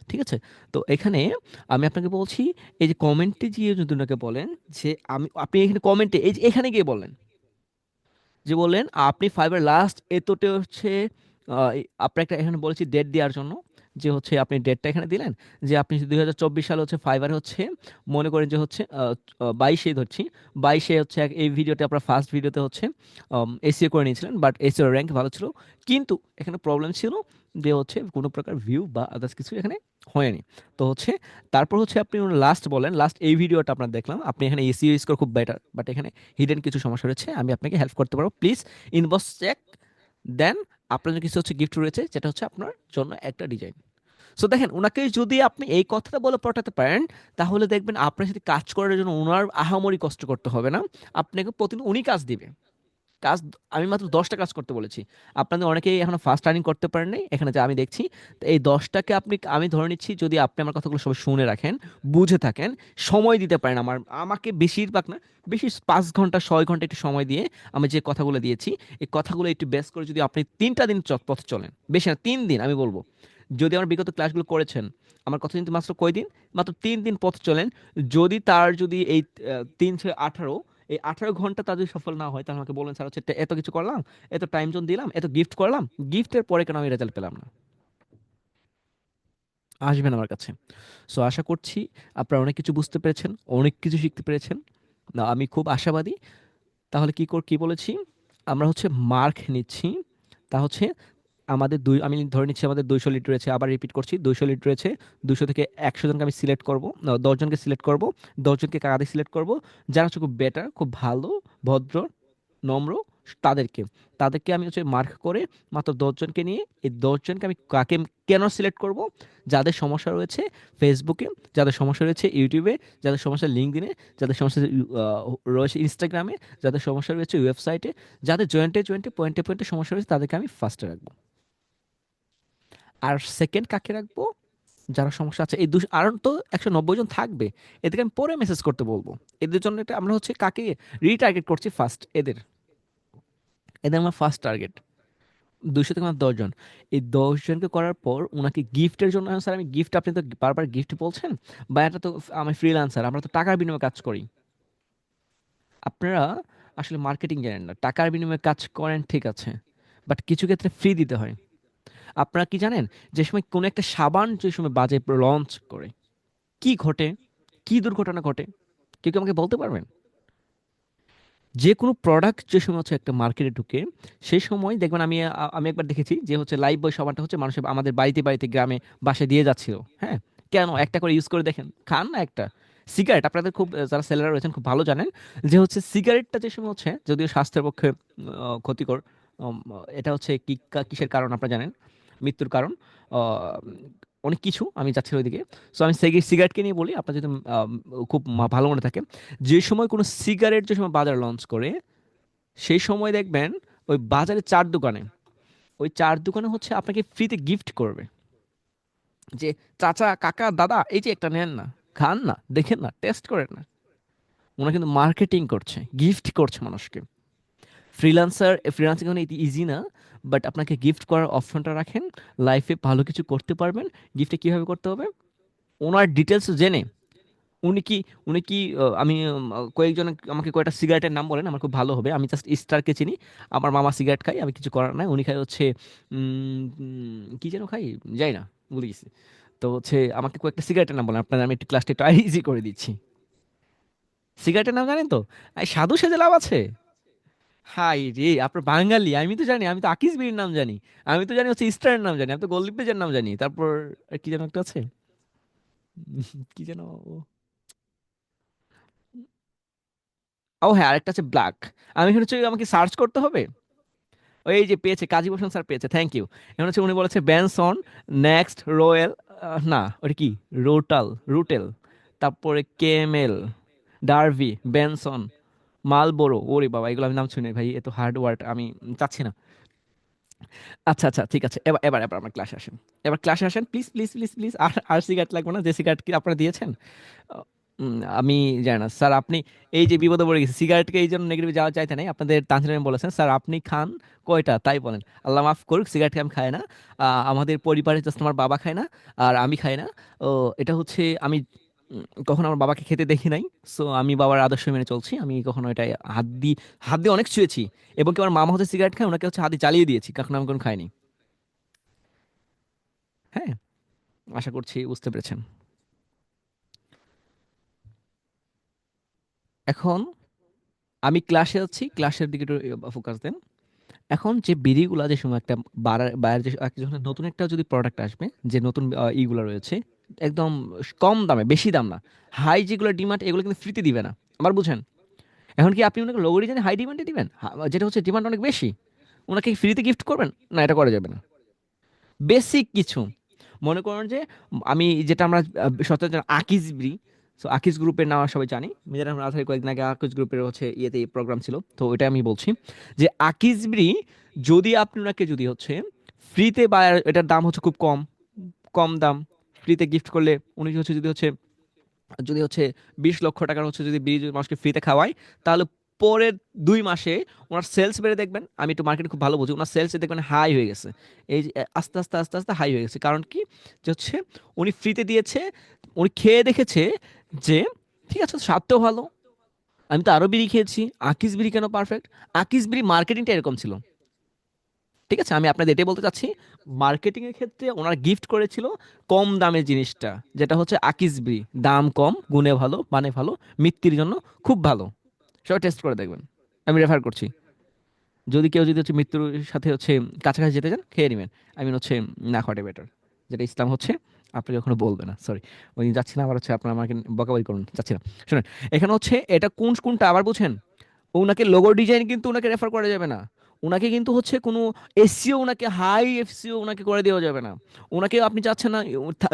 [SPEAKER 1] ঠিক আছে? তো এখানে আমি আপনাকে বলছি, এই যে কমেন্টে গিয়ে যদি ওনাকে বলেন যে আপনি এখানে কমেন্টে এই যে এখানে গিয়ে বলেন যে বললেন আপনি ফাইবার লাস্ট এতটে হচ্ছে আপনার একটা এখানে বলেছি ডেট দেওয়ার জন্য, যে হচ্ছে আপনি ডেটটা এখানে দিলেন যে আপনি 2024 সালে হচ্ছে ফাইবারে হচ্ছে মনে করেন যে হচ্ছে 22 ধরছি, 22 হচ্ছে এই ভিডিওতে আপনার ফার্স্ট ভিডিওতে হচ্ছে এসিও করে নিয়েছিলেন, বাট এসিও র্যাঙ্ক ভালো ছিল, কিন্তু এখানে প্রবলেম ছিল যে হচ্ছে কোনো প্রকার ভিউ বা আদার্স কিছু এখানে হয়নি। তো হচ্ছে তারপর হচ্ছে আপনি লাস্ট বলেন, লাস্ট এই ভিডিওটা আপনার দেখলাম আপনি এখানে এসিও স্কোর খুব বেটার, বাট এখানে হিডেন কিছু সমস্যা রয়েছে, আমি আপনাকে হেল্প করতে পারবো, প্লিজ ইনবক্স চেক দেন। আপনার জন্য কিছু হচ্ছে গিফট রয়েছে, যেটা হচ্ছে আপনার জন্য একটা ডিজাইন। সো দেখেন ওনাকে যদি আপনি এই কথাটা বলে পটাতে পারেন, তাহলে দেখবেন আপনার সাথে কাজ করার জন্য ওনার আহামরি কষ্ট করতে হবে না, আপনাকে প্রতিদিন উনি কাজ দিবে। কাজ আমি মাত্র 10টা কাজ করতে বলেছি, আপনাদের অনেকেই এখনো ফার্স্ট রানিং করতে পারেন নাই, এখানে যে আমি দেখছি। তো এই 10টাকে আমি ধরে নিচ্ছি যদি আপনি আমার কথাগুলো সবাই শুনে রাখেন, বুঝে থাকেন, সময় দিতে পারেন আমাকে বেশিরভাগ না, বেশি 5 ঘন্টা 6 ঘন্টা একটু সময় দিয়ে আমি যে কথাগুলো দিয়েছি, এই কথাগুলো একটু বেস করে যদি আপনি 3টা দিন পথ চলেন, বেশি না 3 দিন আমি বলবো, যদি আমার বিগত ক্লাসগুলো করেছেন, আমার কথা কিন্তু মাত্র কয়দিন, মাত্র 3 দিন পথ চলেন, যদি তার যদি এই 3 6 18, এই 18 ঘন্টা তার যদি সফল না হয়, তাহলে আমাকে বলেন স্যার হচ্ছে এত কিছু করলাম, এত টাইম জোন দিলাম, এত গিফট করলাম, গিফটের পরে কেন আমি রেজাল্ট পেলাম না, আসবেন আমার কাছে। সো আশা করছি আপনারা অনেক কিছু বুঝতে পেরেছেন, অনেক কিছু শিখতে পেরেছেন, না আমি খুব আশাবাদী। তাহলে কি বলেছি, আমরা হচ্ছে মার্ক নিচ্ছি, তা হচ্ছে আমাদের আমি ধরে নিচ্ছি আমাদের 200 লিড রয়েছে, আবার রিপিট করছি 200 লিড রয়েছে, 200 থেকে 100 জনকে আমি সিলেক্ট করব, 10 জনকে সিলেক্ট করব, 10 জনকে কাকে সিলেক্ট করব যারা হচ্ছে খুব বেটার, খুব ভালো, ভদ্র, নম্র, তাদেরকে তাদেরকে আমি হচ্ছে মার্ক করে মাত্র 10 জনকে নিয়ে এই 10 জনকে আমি কাকে কেন সিলেক্ট করব, যাদের সমস্যা রয়েছে ফেসবুকে, যাদের সমস্যা রয়েছে ইউটিউবে, যাদের সমস্যা লিঙ্কডইনে, যাদের সমস্যা রয়েছে ইনস্টাগ্রামে, যাদের সমস্যা রয়েছে ওয়েবসাইটে, যাদের জয়েন্টে জয়েন্টে পয়েন্টে পয়েন্টে সমস্যা রয়েছে তাদেরকে আমি ফার্স্টে রাখবো। আর সেকেন্ড কাকে রাখবো, যারা সমস্যা আছে এই আর তো 190 জন থাকবে, এদেরকে আমি পরে মেসেজ করতে বলবো। এদের জন্য একটা আমরা হচ্ছে কাকে রিটার্গেট করছি ফার্স্ট, এদের এদের আমার ফার্স্ট টার্গেট 200 থেকে 10 জন। এই 10 জনকে করার পর ওনাকে গিফটের জন্য, স্যার আমি গিফট, আপনি তো বারবার গিফট বলছেন, বা এটা তো আমি ফ্রিল্যান্সার, আমরা তো টাকার বিনিময়ে কাজ করি। আপনারা আসলে মার্কেটিং জানেন না, টাকার বিনিময়ে কাজ করেন ঠিক আছে, বাট কিছু ক্ষেত্রে ফ্রি দিতে হয়। আপনারা কি জানেন, যে সময় কোনো একটা সাবান যে সময় বাজে লঞ্চ করে কি ঘটে, কি দুর্ঘটনা ঘটে, কেউ কি আমাকে বলতে পারবেন? যে কোনো প্রোডাক্ট যে সময় হচ্ছে একটা মার্কেটে ঢুকে, সেই সময় দেখবেন আমি একবার দেখেছি যে হচ্ছে লাইফ বয় সাবানটা হচ্ছে মানুষের আমাদের বাড়িতে বাড়িতে গ্রামে বাসায় দিয়ে যাচ্ছিল। হ্যাঁ, কেন একটা করে ইউজ করে দেখেন, খান না একটা সিগারেট, আপনাদের খুব যারা সেলার রয়েছেন খুব ভালো জানেন যে হচ্ছে সিগারেটটা যে সময় হচ্ছে যদিও স্বাস্থ্যের পক্ষে ক্ষতিকর, উম, এটা হচ্ছে কিসের কারণ আপনারা জানেন, মৃত্যুর কারণ, আহ, অনেক কিছু, আমি যাচ্ছি ওইদিকে। সো আমি সিগারেটকে নিয়ে বলি, আপনার যদি খুব ভালো মনে থাকে, যে সময় কোনো সিগারেট যে সময় বাজার লঞ্চ করে, সেই সময় দেখবেন ওই বাজারে চার দোকানে, ওই চার দোকানে হচ্ছে আপনাকে ফ্রিতে গিফট করবে, যে চাচা কাকা দাদা এই যে একটা নেন না, খান না, দেখেন না, টেস্ট করেন না। ওরা কিন্তু মার্কেটিং করছে, গিফট করছে মানুষকে। ফ্রিল্যান্সিং মানে ইজি না, বাট আপনাকে গিফট করার অপশনটা রাখেন, লাইফে ভালো কিছু করতে পারবেন। গিফটে কিভাবে করতে হবে, ওনার ডিটেলস জেনে, উনি কি উনি কি আমি কয়েকজন আমাকে কয়েকটা সিগারেটের নাম বলেন, আমার খুব ভালো হবে। আমি জাস্ট স্টারকে চিনি, আমার মামা সিগারেট খাই, আমি কিছু করার নাই। উনি খাই হচ্ছে কি যেন খাই, যাই না, ভুলে গেছি। তো হচ্ছে আমাকে কয়েকটা সিগারেটের নাম বলেন, আপনার আমি একটু ক্লাসটা একটু ইজি করে দিচ্ছি। সিগারেটের নাম জানেন তো? সাধু সেজে লাভ আছে। হাই রে, আপনার বাঙালি, আমি তো জানি, আমি তো আকিস বিড়ির নাম জানি, আমি তো জানি হচ্ছে স্টারের নাম জানি, আমি তো গোল্ডিপ পেজের নাম জানি, তারপর আর কি যেন একটা আছে, কি যেন, ও হ্যাঁ আরেকটা আছে ব্ল্যাক। আমি এখানে হচ্ছে আমাকে সার্চ করতে হবে। ওই যে পেয়েছে, কাজী হোসেন স্যার পেয়েছে, থ্যাংক ইউ। এখন হচ্ছে উনি বলেছে ব্যানসন, নেক্সট রয়েল, না ওটা কি, রুটেল, তারপরে কেএমএল, ডারভি, বেনসন, মালবোরো, ওরে বাবা এগুলো আমি নাম শুনি ভাই, এত হার্ড ওয়ার্ড আমি চাচ্ছি না। আচ্ছা আচ্ছা ঠিক আছে, এবার এবার এবার আমার ক্লাসে আসেন, এবার ক্লাসে আসেন প্লিজ প্লিজ প্লিজ প্লিজ। আর আর সিগারেট লাগবে না, যে সিগারেট কি আপনারা দিয়েছেন। আমি জানি না স্যার, আপনি এই যে বিপদে পড়ে গেছে, সিগারেটকে এই জন্য নেগেটিভ যাওয়া চাইতে নাই, আপনাদের তানজিল ম্যাম বলেছেন স্যার আপনি খান কয়টা তাই বলেন। আল্লাহ মাফ করুক, সিগারেটকে আমি খাই না, আমাদের পরিবারে জাস্ট আমার বাবা খায় না, আর আমি খাই না। ও এটা হচ্ছে আমি কখনো আমার বাবাকে খেতে দেখি নাই। সো আমি বাবার আদর্শ মেনে চলছি, আমি কখনো এটা হাত দিয়ে অনেক ছুঁয়েছি, এবং কি আমার মামা হচ্ছে সিগারেট খায়, ওনাকে হচ্ছে হাত দিয়ে জ্বালিয়ে দিয়েছি, কখনো আমি কোনো খাইনি। হ্যাঁ, আশা করছি বুঝতে পেরেছেন। এখন আমি ক্লাসে আছি, ক্লাসের দিকে একটু ফোকাস দেন। এখন যে বিড়িগুলা যে সময় একটা বাইরের যে যখন নতুন একটা যদি প্রোডাক্ট আসবে, যে নতুন ইগুলো রয়েছে একদম কম দামে, বেশি দাম না, হাই যেগুলো ডিমান্ড এগুলো কিন্তু ফ্রিতে দিবে না, আমার বুঝেন। এখন কি আপনি ওনাকে লো রিজনে হাই ডিমান্ডে দিবেন, যেটা হচ্ছে ডিমান্ড অনেক বেশি, ওনাকে ফ্রিতে গিফট করবেন না, এটা করা যাবে না। বেসিক কিছু, মনে করেন যে আমি যেটা আমরা সচরাচর আকিজ ব্রি, সো আকিজ গ্রুপের নাম সবাই জানি, যেটা আমরা আধারে কয়েকদিন আগে আকিজ গ্রুপের হচ্ছে ইয়েতে প্রোগ্রাম ছিল, তো ওইটা আমি বলছি যে আকিজ ব্রি যদি আপনি ওনাকে যদি হচ্ছে ফ্রিতে, বা এটার দাম হচ্ছে খুব কম, কম দাম, ফ্রিতে গিফট করলে, উনি হচ্ছে যদি হচ্ছে 20 লক্ষ টাকার হচ্ছে যদি বিড়ি যদি মানুষকে ফ্রিতে খাওয়ায়, তাহলে পরের 2 মাসে ওনার সেলস বেড়ে দেখবেন, আমি একটু মার্কেট খুব ভালো বুঝি, ওনার সেলস দেখবেন হাই হয়ে গেছে। এই যে আস্তে আস্তে আস্তে আস্তে হাই হয়ে গেছে, কারণ কি, যে হচ্ছে উনি ফ্রিতে দিয়েছে, উনি খেয়ে দেখেছে যে ঠিক আছে স্বাদ তো ভালো, আমি তো আরো বিড়ি খেয়েছি, আকিস বিড়ি কেন পারফেক্ট। আকিস বিড়ি মার্কেটিংটা এরকম ছিল, ঠিক আছে, আমি আপনাদের এটাই বলতে চাচ্ছি। মার্কেটিং এর ক্ষেত্রে ওনারা গিফট করেছিল কম দামের জিনিসটা, যেটা হচ্ছে আকিসবি, দাম কম, গুণে ভালো, মানে ভালো, মৃত্যুর জন্য খুব ভালো, সবাই টেস্ট করে দেখবেন, আমি রেফার করছি। যদি কেউ যদি হচ্ছে মৃত্যুর সাথে হচ্ছে কাছাকাছি যেতে চান খেয়ে নেবেন, আমি হচ্ছে না খাওয়াটাই বেটার, যেটা ইসলাম হচ্ছে। আপনি কখনো বলবে না, সরি, ওই যাচ্ছি না, আবার হচ্ছে আপনার আমাকে বকাবকি করুন, যাচ্ছি না। শুনেন, এখানে হচ্ছে এটা কোনটা আবার বুঝেন, ওনাকে লোগো ডিজাইন কিন্তু ওনাকে রেফার করা যাবে না। ওনাকে কিন্তু হচ্ছে কোনো এসইও, ওনাকে হাই এফসিও ওনাকে করে দেওয়া যাবে না। ওনাকে আপনি চাচ্ছেন না,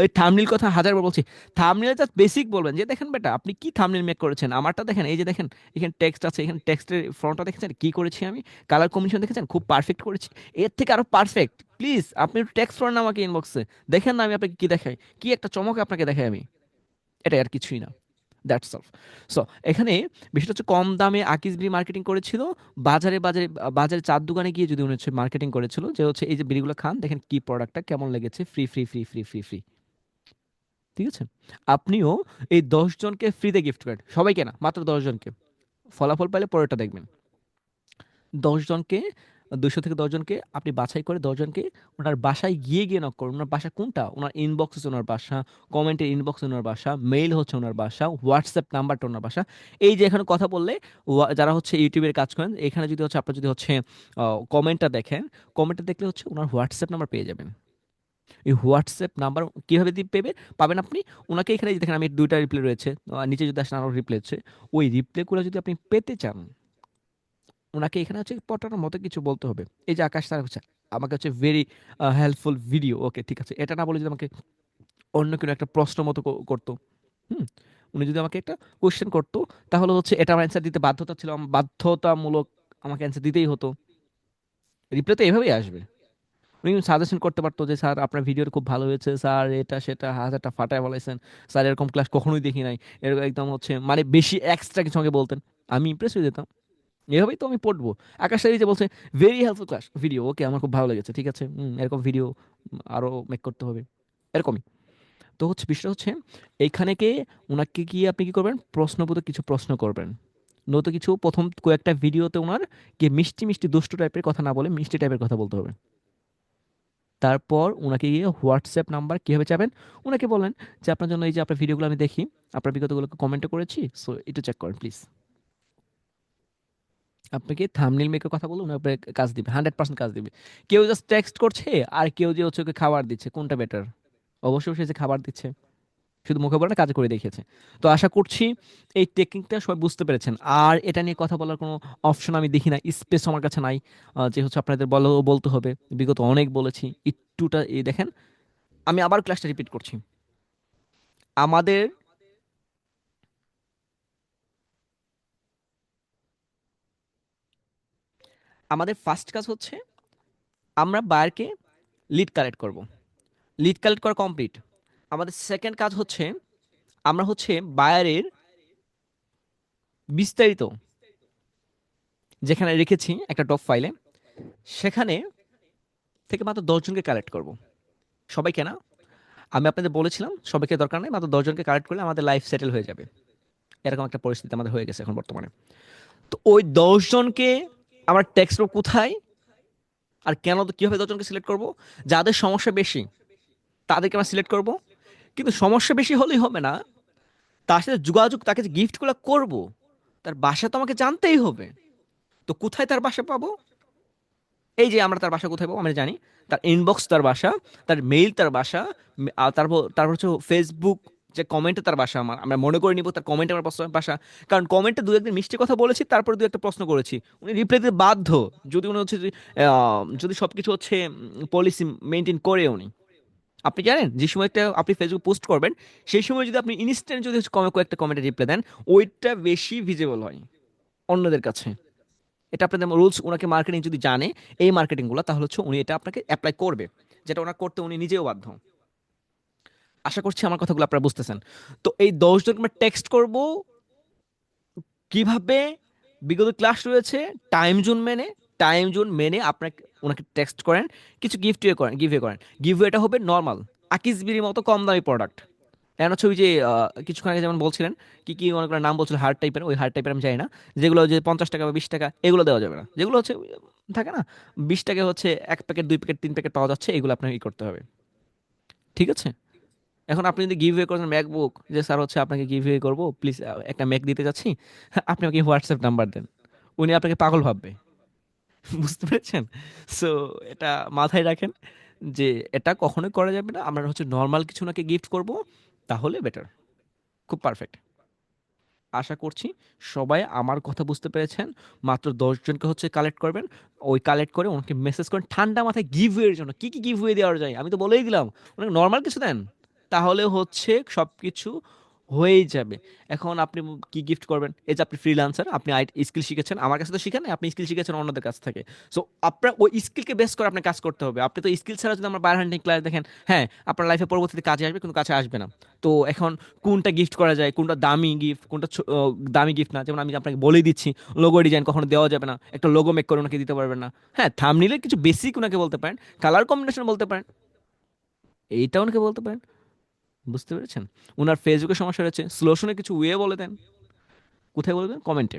[SPEAKER 1] ওই থাম্বনেল কথা হাজারবার বলছি, থাম্বনেল জাস্ট বেসিক বলবেন যে দেখেন বেটা আপনি কি থাম্বনেল মেক করেছেন, আমারটা দেখেন, এই যে দেখেন এখানে টেক্সট আছে, এখানে টেক্সটের ফ্রন্টটা দেখেছেন কি করেছি আমি, কালার কম্বিনেশন দেখেছেন খুব পারফেক্ট করেছি, এর থেকে আরো পারফেক্ট প্লিজ আপনি একটু টেক্সট করেন না আমাকে ইনবক্সে, দেখেন না আমি আপনাকে কি দেখাই, কি একটা চমক আপনাকে দেখাই আমি, এটা আর কিছুই না। That's all. সো এখানে বিষয়টা হচ্ছে কম দামে আকিজ বিড়ি মার্কেটিং করেছিল, বাজারে বাজারে বাজারে চার দোকানে গিয়ে যদি উনি হচ্ছে মার্কেটিং করেছিল যে হচ্ছে এই যে বিড়িগুলো খান, দেখেন কি প্রোডাক্টটা কেমন লেগেছে, free free free free free free. ঠিক আছে, আপনিও এই 10 জনকে ফ্রিতে গিফট করেন, সবাইকে না, মাত্র 10 জনকে। ফলাফল পাইলে পরেরটা দেখবেন। 10 জনকে, 200 থেকে 10 জনকে আপনি বাছাই করে 10 জনকে ওনার বাসায় গিয়ে গিয়ে নক করুন। ওনার বাসা কোনটা, ওনার ইনবক্স হচ্ছে ওনার বাসা, কমেন্টের ইনবক্স ওনার বাসা, মেইল হচ্ছে ওনার বাসা, হোয়াটসঅ্যাপ নাম্বারটা ওনার বাসা। এই যে এখানে কথা বললে যারা হচ্ছে ইউটিউবের কাজ করেন, এখানে যদি হচ্ছে আপনার যদি হচ্ছে কমেন্টটা দেখেন, কমেন্টটা দেখলে হচ্ছে ওনার হোয়াটসঅ্যাপ নাম্বার পেয়ে যাবেন। এই হোয়াটসঅ্যাপ নাম্বার কীভাবে দিয়ে পাবেন আপনি, ওনাকে এখানে এই যে দেখেন আমি 2টা রিপ্লে রয়েছে, নিচে যদি আসেন আরও রিপ্লে হচ্ছে, ওই রিপ্লেগুলো যদি আপনি পেতে চান, ওনাকে এখানে হচ্ছে পটানোর মতো কিছু বলতে হবে। এই যে আকাশ স্যার হচ্ছে আমাকে হচ্ছে ভেরি হেল্পফুল ভিডিও, ওকে ঠিক আছে, এটা না বলে যদি আমাকে অন্য কোনো একটা প্রশ্ন মতো করতো, হুম, উনি যদি আমাকে একটা কোশ্চেন করতো, তাহলে হচ্ছে এটা আমার অ্যান্সার দিতে বাধ্যতা ছিল, বাধ্যতামূলক আমাকে অ্যান্সার দিতেই হতো। রিপ্লাই তো এভাবেই আসবে। উনি সাজেশন করতে পারতো যে স্যার আপনার ভিডিও খুব ভালো হয়েছে স্যার, এটা সেটা হাজারটা ফাটায় বলাইছেন স্যার, এরকম ক্লাস কখনোই দেখি নাই, এরকম একদম হচ্ছে মানে বেশি এক্সট্রা কিছু আমাকে বলতেন, আমি ইমপ্রেস হয়ে যেতাম। এভাবেই তো আমি পড়বো। আকাশ স্যার এই যে বলছে ভেরি হেল্পফুল ক্লাস ভিডিও, ওকে আমার খুব ভালো লেগেছে, ঠিক আছে, এরকম ভিডিও আরো মেক করতে হবে, এরকমই। তো হচ্ছে বিষয়টা হচ্ছে এইখানে কে ওনাকে গিয়ে আপনি কি করবেন, প্রশ্নবোধক কিছু প্রশ্ন করবেন, নয়তো কিছু প্রথম কয়েকটা ভিডিওতে ওনার গিয়ে মিষ্টি মিষ্টি দুষ্টু টাইপের কথা না বলে মিষ্টি টাইপের কথা বলতে হবে। তারপর ওনাকে গিয়ে হোয়াটসঅ্যাপ নাম্বার কীভাবে চাবেন, ওনাকে বলেন যে আপনার জন্য এই যে আপনার ভিডিওগুলো আমি দেখি, আপনার বিগতগুলোকে কমেন্টও করেছি, সো একটু চেক করেন প্লিজ। আপনাকে থাম্বনেল মেকের কথা বলুন, আপনার কাজ দিবে, 100% কাজ দিবে। কেউ জাস্ট টেক্সট করছে আর কেউ যে হচ্ছে ওকে খাবার দিচ্ছে, কোনটা বেটার? অবশ্যই সে যে খাবার দিচ্ছে, শুধু মুখে বলে না, কাজে করে দেখিয়েছে। তো আশা করছি এই টেকনিকটা সবাই বুঝতে পেরেছেন। আর এটা নিয়ে কথা বলার কোনো অপশন আমি দেখি না, স্পেস আমার কাছে নাই, যে হচ্ছে আপনাদের বলতে হবে, বিগত অনেক বলেছি। একটুটা এই দেখেন, আমি আবার ক্লাসটা রিপিট করছি। আমাদের আমাদের ফার্স্ট কাজ হচ্ছে আমরা বায়ারকে লিড কালেক্ট করব, লিড কালেক্ট করা কমপ্লিট। আমাদের সেকেন্ড কাজ হচ্ছে আমরা হচ্ছে বায়ারের বিস্তারিত যেখানে রেখেছি একটা ডক ফাইলে, সেখানে থেকে মাত্র 10 জনকে কালেক্ট করব, সবাইকে না। আমি আপনাদের বলেছিলাম সবাইকে দরকার নেই, মাত্র 10 জনকে কালেক্ট করলে আমাদের লাইফ সেটেল হয়ে যাবে, এরকম একটা পরিস্থিতি আমাদের হয়ে গেছে এখন বর্তমানে। তো ওই 10 জনকে আমার টেক্সট কোথায় আর কেন, কীভাবে 10 জনকে সিলেক্ট করব, যাদের সমস্যা বেশি তাদেরকে আমরা সিলেক্ট করব। কিন্তু সমস্যা বেশি হলেই হবে না, তার সাথে যোগাযোগ, তাকে যে গিফটগুলো করব তার বাসা তো আমাকে জানতেই হবে। তো কোথায় তার বাসা পাবো, এই যে আমরা তার বাসা কোথায় পাবো আমরা জানি, তার ইনবক্স তার বাসা, তার মেইল তার বাসা, আর তারপর তারপর হচ্ছে ফেসবুক যে কমেন্টে তার বাসা, আমরা মনে করে নিব তার কমেন্টে আমার বাসা। কারণ কমেন্টে দু একদিন মিষ্টি কথা বলেছি, তারপর দু একটা প্রশ্ন করেছি, উনি রিপ্লাই দিতে বাধ্য, যদি উনি হচ্ছে যদি সব কিছু হচ্ছে পলিসি মেনটেন করে উনি। আপনি জানেন যে সময়টা আপনি ফেসবুক পোস্ট করবেন, সেই সময় যদি আপনি ইনস্ট্যান্ট যদি হচ্ছে কয়েকটা কমেন্টে রিপ্লাই দেন, ওইটা বেশি ভিজিবল হয় অন্যদের কাছে। এটা আপনাদের রুলস, ওনাকে মার্কেটিং যদি জানে এই মার্কেটিংগুলো, তাহলে হচ্ছে উনি এটা আপনাকে অ্যাপ্লাই করবে, যেটা ওনার করতে উনি নিজেও বাধ্য। আশা করছি আমার কথাগুলো আপনারা বুঝতেছেন। তো এই 10 জনকে আমরা টেক্সট করব কিভাবে, বিগত ক্লাস রয়েছে, টাইম জোন মেনে, টাইম জোন মেনে আপনাকে ওনাকে টেক্সট করেন, কিছু গিফট করেন। গিভওয়েটা হবে নর্মাল আকিসবিরির মতো কম দামি প্রোডাক্ট। এখন হচ্ছে ওই যে কিছুক্ষণ আগে যেমন বলছিলেন কি কি অনেকগুলো নাম বলছিল হার্ড টাইপের, ওই হার্ড টাইপের আমি জানি না, যেগুলো যে 50 টাকা বা 20 টাকা এগুলো দেওয়া যাবে না, যেগুলো হচ্ছে থাকে না 20 টাকা হচ্ছে 1 প্যাকেট 2 প্যাকেট 3 প্যাকেট পাওয়া যাচ্ছে, এগুলো আপনাকে ই করতে হবে। ঠিক আছে, এখন আপনি যদি গিভ ওয়ে করেন ম্যাকবুক, যে স্যার হচ্ছে আপনাকে গিভ ওয়ে করবো প্লিজ, একটা ম্যাক দিতে যাচ্ছি, আপনি আমাকে হোয়াটসঅ্যাপ নাম্বার দেন, উনি আপনাকে পাগল ভাববে। বুঝতে পেরেছেন? সো এটা মাথায় রাখেন যে এটা কখনোই করা যাবে না, আমরা হচ্ছে নর্মাল কিছু নাকি গিফট করব, তাহলে বেটার, খুব পারফেক্ট। আশা করছি সবাই আমার কথা বুঝতে পেরেছেন। মাত্র 10 জনকে হচ্ছে কালেক্ট করবেন। ওই কালেক্ট করে ওনাকে মেসেজ করেন ঠান্ডা মাথায় গিভওয়ের জন্য। কি কি গিভওয়ে দেওয়া যায় আমি তো বলেই দিলাম। ওনাকে নর্মাল কিছু দেন, তাহলে হচ্ছে সব কিছু হয়েই যাবে। এখন আপনি কি গিফট করবেন? এই যে আপনি ফ্রিল্যান্সার, আপনি স্কিল শিখেছেন, আমার কাছে তো শিখেন নাই, আপনি স্কিল শিখেছেন অন্যদের কাছ থেকে। সো আপনার ওই স্কিলকে বেস করে আপনার কাজ করতে হবে। আপনি তো স্কিল ছাড়া যদি আমরা বায়ার হান্টিং ক্লাস দেখেন, হ্যাঁ আপনার লাইফে পরবর্তীতে কাজে আসবে কিন্তু কাছে আসবে না। তো এখন কোনটা গিফট করা যায়, কোনটা দামি গিফট, কোনটা দামি গিফট না, যেমন আমি আপনাকে বলেই দিচ্ছি লোগো ডিজাইন কখনো দেওয়া যাবে না, একটা লোগো মেক করে ওনাকে দিতে পারবেন না। হ্যাঁ থাম্বনেইলের কিছু বেসিক ওনাকে বলতে পারেন, কালার কম্বিনেশন বলতে পারেন, এইটা ওনাকে বলতে পারেন। বুঝতে পেরেছেন? ওনার ফেসবুকে সমস্যা রয়েছে, স্লোশনের কিছু ওয়ে বলে দেন। কোথায় বলবেন? কমেন্টে।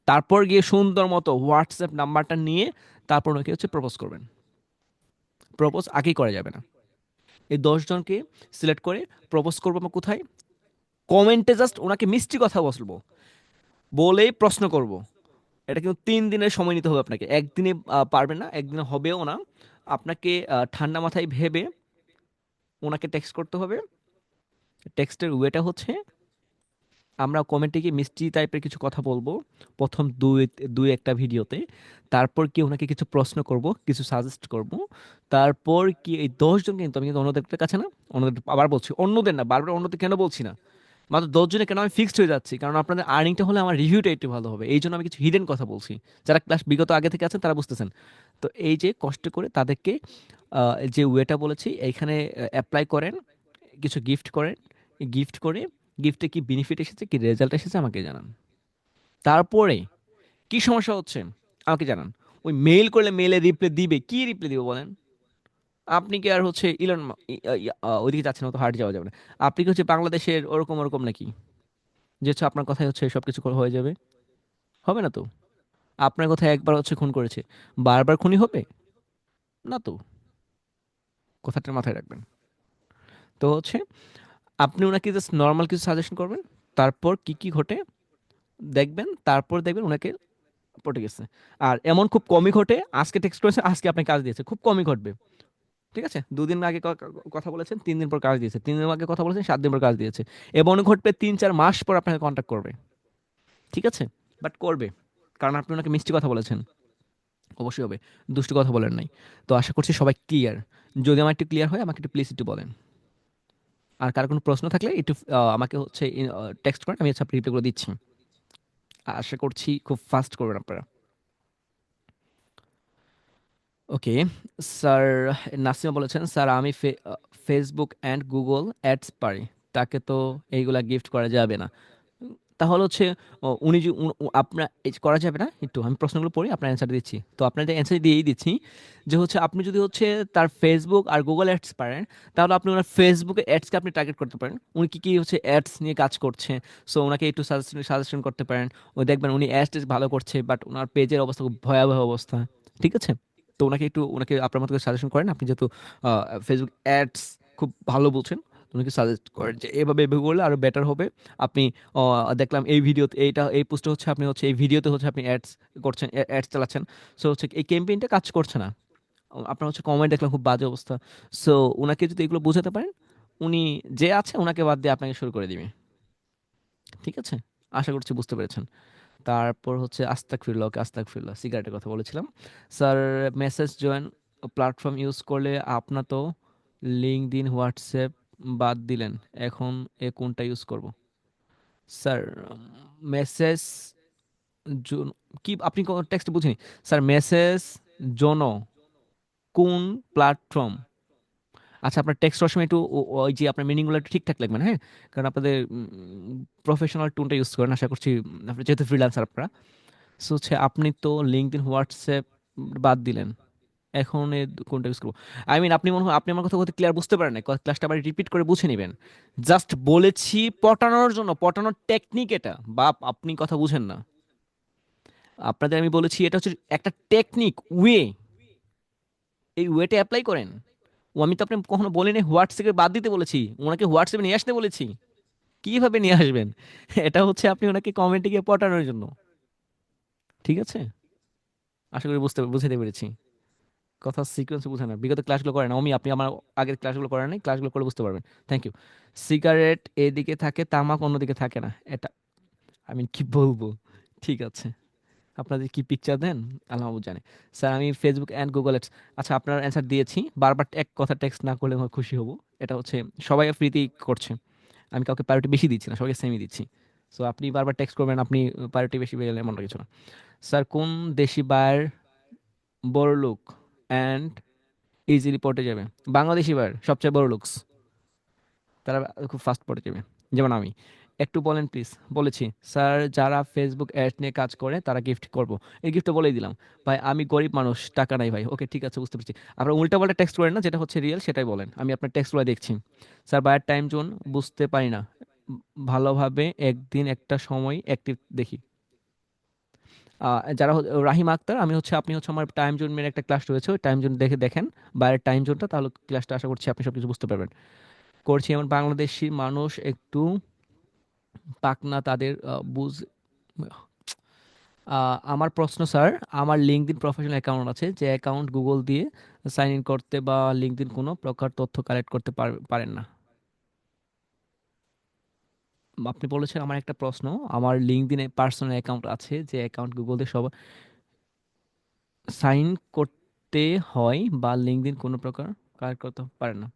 [SPEAKER 1] তারপর গিয়ে সুন্দর মতো হোয়াটসঅ্যাপ নাম্বারটা নিয়ে তারপর ওনাকে হচ্ছে প্রপোজ করবেন। প্রপোজ আগেই করা যাবে না। এই 10 জনকে সিলেক্ট করে প্রপোজ করবো আমরা কোথায়? কমেন্টে জাস্ট ওনাকে মিষ্টি কথা বলবো, বলেই প্রশ্ন করব। এটা কিন্তু 3 দিনের সময় নিতে হবে আপনাকে, একদিনে পারবেন না, একদিনে হবেও না। আপনাকে ঠান্ডা মাথায় ভেবে ওনাকে টেক্সট করতে হবে। টেক্সটের ওয়েটা হচ্ছে, আমরা কমেন্টে গিয়ে মিষ্টি টাইপের কিছু কথা বলবো প্রথম দুই দুই একটা ভিডিওতে। তারপর কি ওনাকে কিছু প্রশ্ন করব, কিছু সাজেস্ট করব। তারপর কি এই 10 জন, কিন্তু আমি কিন্তু অন্যদের কাছে না, অন্যদের আবার বলছি অন্যদের না, বারবার অন্যদের কেন বলছি না, মাত্র 10 জনে কেন আমি ফিক্সড হয়ে যাচ্ছি, কারণ আপনাদের আর্নিংটা হলে আমার রিভিউটা একটু ভালো হবে, এই জন্য আমি কিছু হিডেন কথা বলছি। যারা ক্লাস বিগত আগে থেকে আছেন তারা বুঝতেছেন। তো এই যে কষ্ট করে তাদেরকে যে ওয়েটা বলেছি এইখানে অ্যাপ্লাই করেন, কিছু গিফট করেন, গিফট করে গিফটে কি বেনিফিট এসেছে, কি রেজাল্ট এসেছে আমাকে জানান। তারপরে কি সমস্যা হচ্ছে আমাকে জানান। ওই মেইল করলে মেইলে রিপ্লাই দিবে, কি রিপ্লাই দিবে বলেন? আপনি কি আর হচ্ছে ওইদিকে যাচ্ছেন, তো হার্ট যাওয়া যাবে না। আপনি কি হচ্ছে বাংলাদেশের ওরকম ওরকম নাকি, যে হচ্ছে আপনার কথাই হচ্ছে সব কিছু হয়ে যাবে? হবে না তো। আপনার কথা একবার হচ্ছে খুন করেছে, বারবার খুনি হবে না তো। কথাটা মাথায় রাখবেন। তো হচ্ছে আপনি ওনাকে জাস্ট নর্মাল কিছু সাজেশন করবেন, তারপর কি কি ঘটে দেখবেন, তারপর দেখবেন ওনাকে পটে গেছে। আর এমন খুব কমই ঘটে, আজকে টেক্সট করেছে আজকে আপনি কাজ দিয়েছে, খুব কমই ঘটবে। ঠিক আছে, 2 দিন আগে কথা বলেছেন, 3 দিন পর কাজ দিয়েছে, 3 দিন আগে কথা বলেছেন, 7 দিন পর কাজ দিয়েছে। এমন ঘটবে 3-4 মাস পর আপনাকে কন্ট্যাক্ট করবে। ঠিক আছে, বাট করবে, কারণ আপনি ওনাকে মিষ্টি কথা বলেছেন। অবশ্যই হবে, দুষ্টু কথা বলেন নাই। তো আশা করছি সবাই ক্লিয়ার। যদি আমার একটু ক্লিয়ার হয় আমাকে একটু প্লিজ একটু বলেন। আর কার কোনো প্রশ্ন থাকলে একটু আমাকে হচ্ছে টেক্সট করেন, আমি হচ্ছে রিপ্লাই করে দিচ্ছি। আশা করছি খুব ফাস্ট করবেন আপনারা। ওকে স্যার, নাসিমা বলেছেন স্যার আমি ফেসবুক অ্যান্ড গুগল অ্যাডস পারি, তাকে তো এইগুলা গিফট করা যাবে না। তাহলে হচ্ছে উনি যে আপনার এই যে করা যাবে না, একটু আমি প্রশ্নগুলো পড়ি আপনার অ্যান্সার দিচ্ছি, তো আপনার অ্যান্সার দিয়েই দিচ্ছি। যে হচ্ছে আপনি যদি হচ্ছে তার ফেসবুক আর গুগল অ্যাডস পারেন, তাহলে আপনি ওনার ফেসবুকে অ্যাডসকে আপনি টার্গেট করতে পারেন, উনি কি কি হচ্ছে অ্যাডস নিয়ে কাজ করছে। সো ওনাকে একটু সাজেশন করতে পারেন। ওই দেখবেন উনি অ্যাডস ভালো করছে, বাট ওনার পেজের অবস্থা খুব ভয়াবহ অবস্থা। ঠিক আছে, তো ওনাকে আপনার মতো করে সাজেশন করেন। আপনি যেহেতু ফেসবুক অ্যাডস খুব ভালো বলছেন, তো ওনাকে সাজেস্ট করেন যে এভাবে এভাবে করলে আরো বেটার হবে। আপনি দেখলাম এই ভিডিওতে এইটা এই পোস্টে হচ্ছে আপনি হচ্ছে এই ভিডিওতে হচ্ছে আপনি অ্যাডস করছেন, অ্যাডস চালাচ্ছেন। সো হচ্ছে এই ক্যাম্পেইনটা কাজ করছে না। আপনার হচ্ছে কমেন্ট দেখলাম খুব বাজে অবস্থা। সো ওনাকে যদি এগুলো বোঝাতে পারেন, উনি যে আছে ওনাকে বাদ দিয়ে আপনাকে শুরু করে দিবে। ঠিক আছে, আশা করছি বুঝতে পেরেছেন। তারপর হচ্ছে আস্তাগফিরুল্লাহ, ওকে আস্তাগফিরুল্লাহ, সিগারেটের কথা বলেছিলাম। Sir message join platform use করলে আপনার তো লিঙ্কডইন হোয়াটসঅ্যাপ বাদ দিলেন, এখন এ কোনটা ইউজ করব? স্যার মেসেজ কি আপনি টেক্সট বুঝিনি। স্যার মেসেজ জন কোন প্ল্যাটফর্ম? আচ্ছা আপনার টেক্সট করার সময় একটু ওই যে আপনার মিনিংগুলো একটু ঠিকঠাক লাগবে না, হ্যাঁ? কারণ আপনাদের প্রফেশনাল টোনটা ইউজ করেন আশা করছি, আপনি যেহেতু ফ্রিল্যান্সার আপনারা। সো হচ্ছে আপনি তো লিঙ্কডইন হোয়াটসঅ্যাপ বাদ দিলেন, এখন কোনটা ইউজ করবো? আই মিন আপনি মনে হয় আপনি আমার কথা বলতে ক্লিয়ার বুঝতে পারেন না, ক্লাসটা আবার রিপিট করে বুঝে নেবেন। জাস্ট বলেছি পটানোর জন্য, পটানোর টেকনিক এটা, বা আপনি কথা বুঝেন না। আপনাদের আমি বলেছি এটা হচ্ছে একটা টেকনিক ওয়ে, এই ওয়েটা অ্যাপ্লাই করেন। ও আমি তো আপনি কখনো বলিনি হোয়াটসঅ্যাপে বাদ দিতে বলেছি, ওনাকে হোয়াটসঅ্যাপে নিয়ে আসতে বলেছি। কিভাবে নিয়ে আসবেন? এটা হচ্ছে আপনি ওনাকে কমেন্টে গিয়ে পটানোর জন্য। ঠিক আছে, আশা করি বুঝাতে পেরেছি। কথা সিকোয়েন্স বুঝে না, বিগত ক্লাসগুলো করেন না। আপনি আমার আগের ক্লাসগুলো করেন নাই, ক্লাসগুলো করে বুঝতে পারবেন। Thank you. সিগারেট এদিকে থাকে, তামাক অন্যদিকে থাকে না, এটা আমি কি বলবো? ঠিক আছে, আপনাদের কি পিকচার দেন আল্লাহ মাহবুব জানে। স্যার আমি ফেসবুক অ্যান্ড গুগল অ্যাডস। আচ্ছা, আপনার অ্যান্সার দিয়েছি, বারবার এক কথা টেক্সট না করলে আমার খুশি হব। এটা হচ্ছে সবাই ফ্রিতেই করছে, আমি কাউকে প্রায়োরিটি বেশি দিচ্ছি না, সবাইকে সেমই দিচ্ছি। সো আপনি বারবার টেক্সট করবেন, আপনি প্রায়োরিটি বেশি পেয়ে গেলে এমন কিছু না। স্যার কোন দেশি বায়ার বড় লোক অ্যান্ড ইজিলি পটে যাবে? বাংলাদেশি বায়ার সবচেয়ে বড় লুকস, তারা খুব ফাস্ট পড়ে যাবে, যেমন আমি। একটু বলেন প্লিজ। বলেছি স্যার, যারা ফেসবুক অ্যাড নিয়ে কাজ করে তারা গিফট করব। এই গিফটটা বলেই দিলাম। ভাই আমি গরিব মানুষ, টাকা নাই ভাই। ওকে ঠিক আছে, বুঝতে পারছি। আপনার উল্টাপাল্টা টেক্সট করেন না, যেটা হচ্ছে রিয়েল সেটাই বলেন। আমি আপনার টেক্সটগুলো দেখছি। স্যার বায়ার টাইম জোন বুঝতে পারি না ভালোভাবে, একদিন একটা সময় অ্যাক্টিভ দেখি। যারা রাহিম আক্তার, আমি হচ্ছে আপনি হচ্ছে আমার টাইম জোন মেরে একটা ক্লাস রয়েছে, ওই টাইম জোন দেখে দেখেন বাইরের টাইম জোনটা, তাহলে ক্লাসটা আশা করছি আপনি সব কিছু বুঝতে পারবেন। করছি এমন বাংলাদেশি মানুষ একটু পাকনা, তাদের বুঝ। আমার প্রশ্ন স্যার, আমার লিঙ্কডইন প্রফেশনাল অ্যাকাউন্ট আছে, যে অ্যাকাউন্ট গুগল দিয়ে সাইন ইন করতে বা লিঙ্কডইন কোনো প্রকার তথ্য কালেক্ট করতে পারেন না। আপনি বলেছেন আমার একটা প্রশ্ন, আমার লিঙ্কডইনে পার্সোনাল অ্যাকাউন্ট আছে, যে অ্যাকাউন্ট গুগল দিয়ে সব সাইন করতে হয় বা লিঙ্কডইন কোনো প্রকার কালেক্ট করতে পারেন না।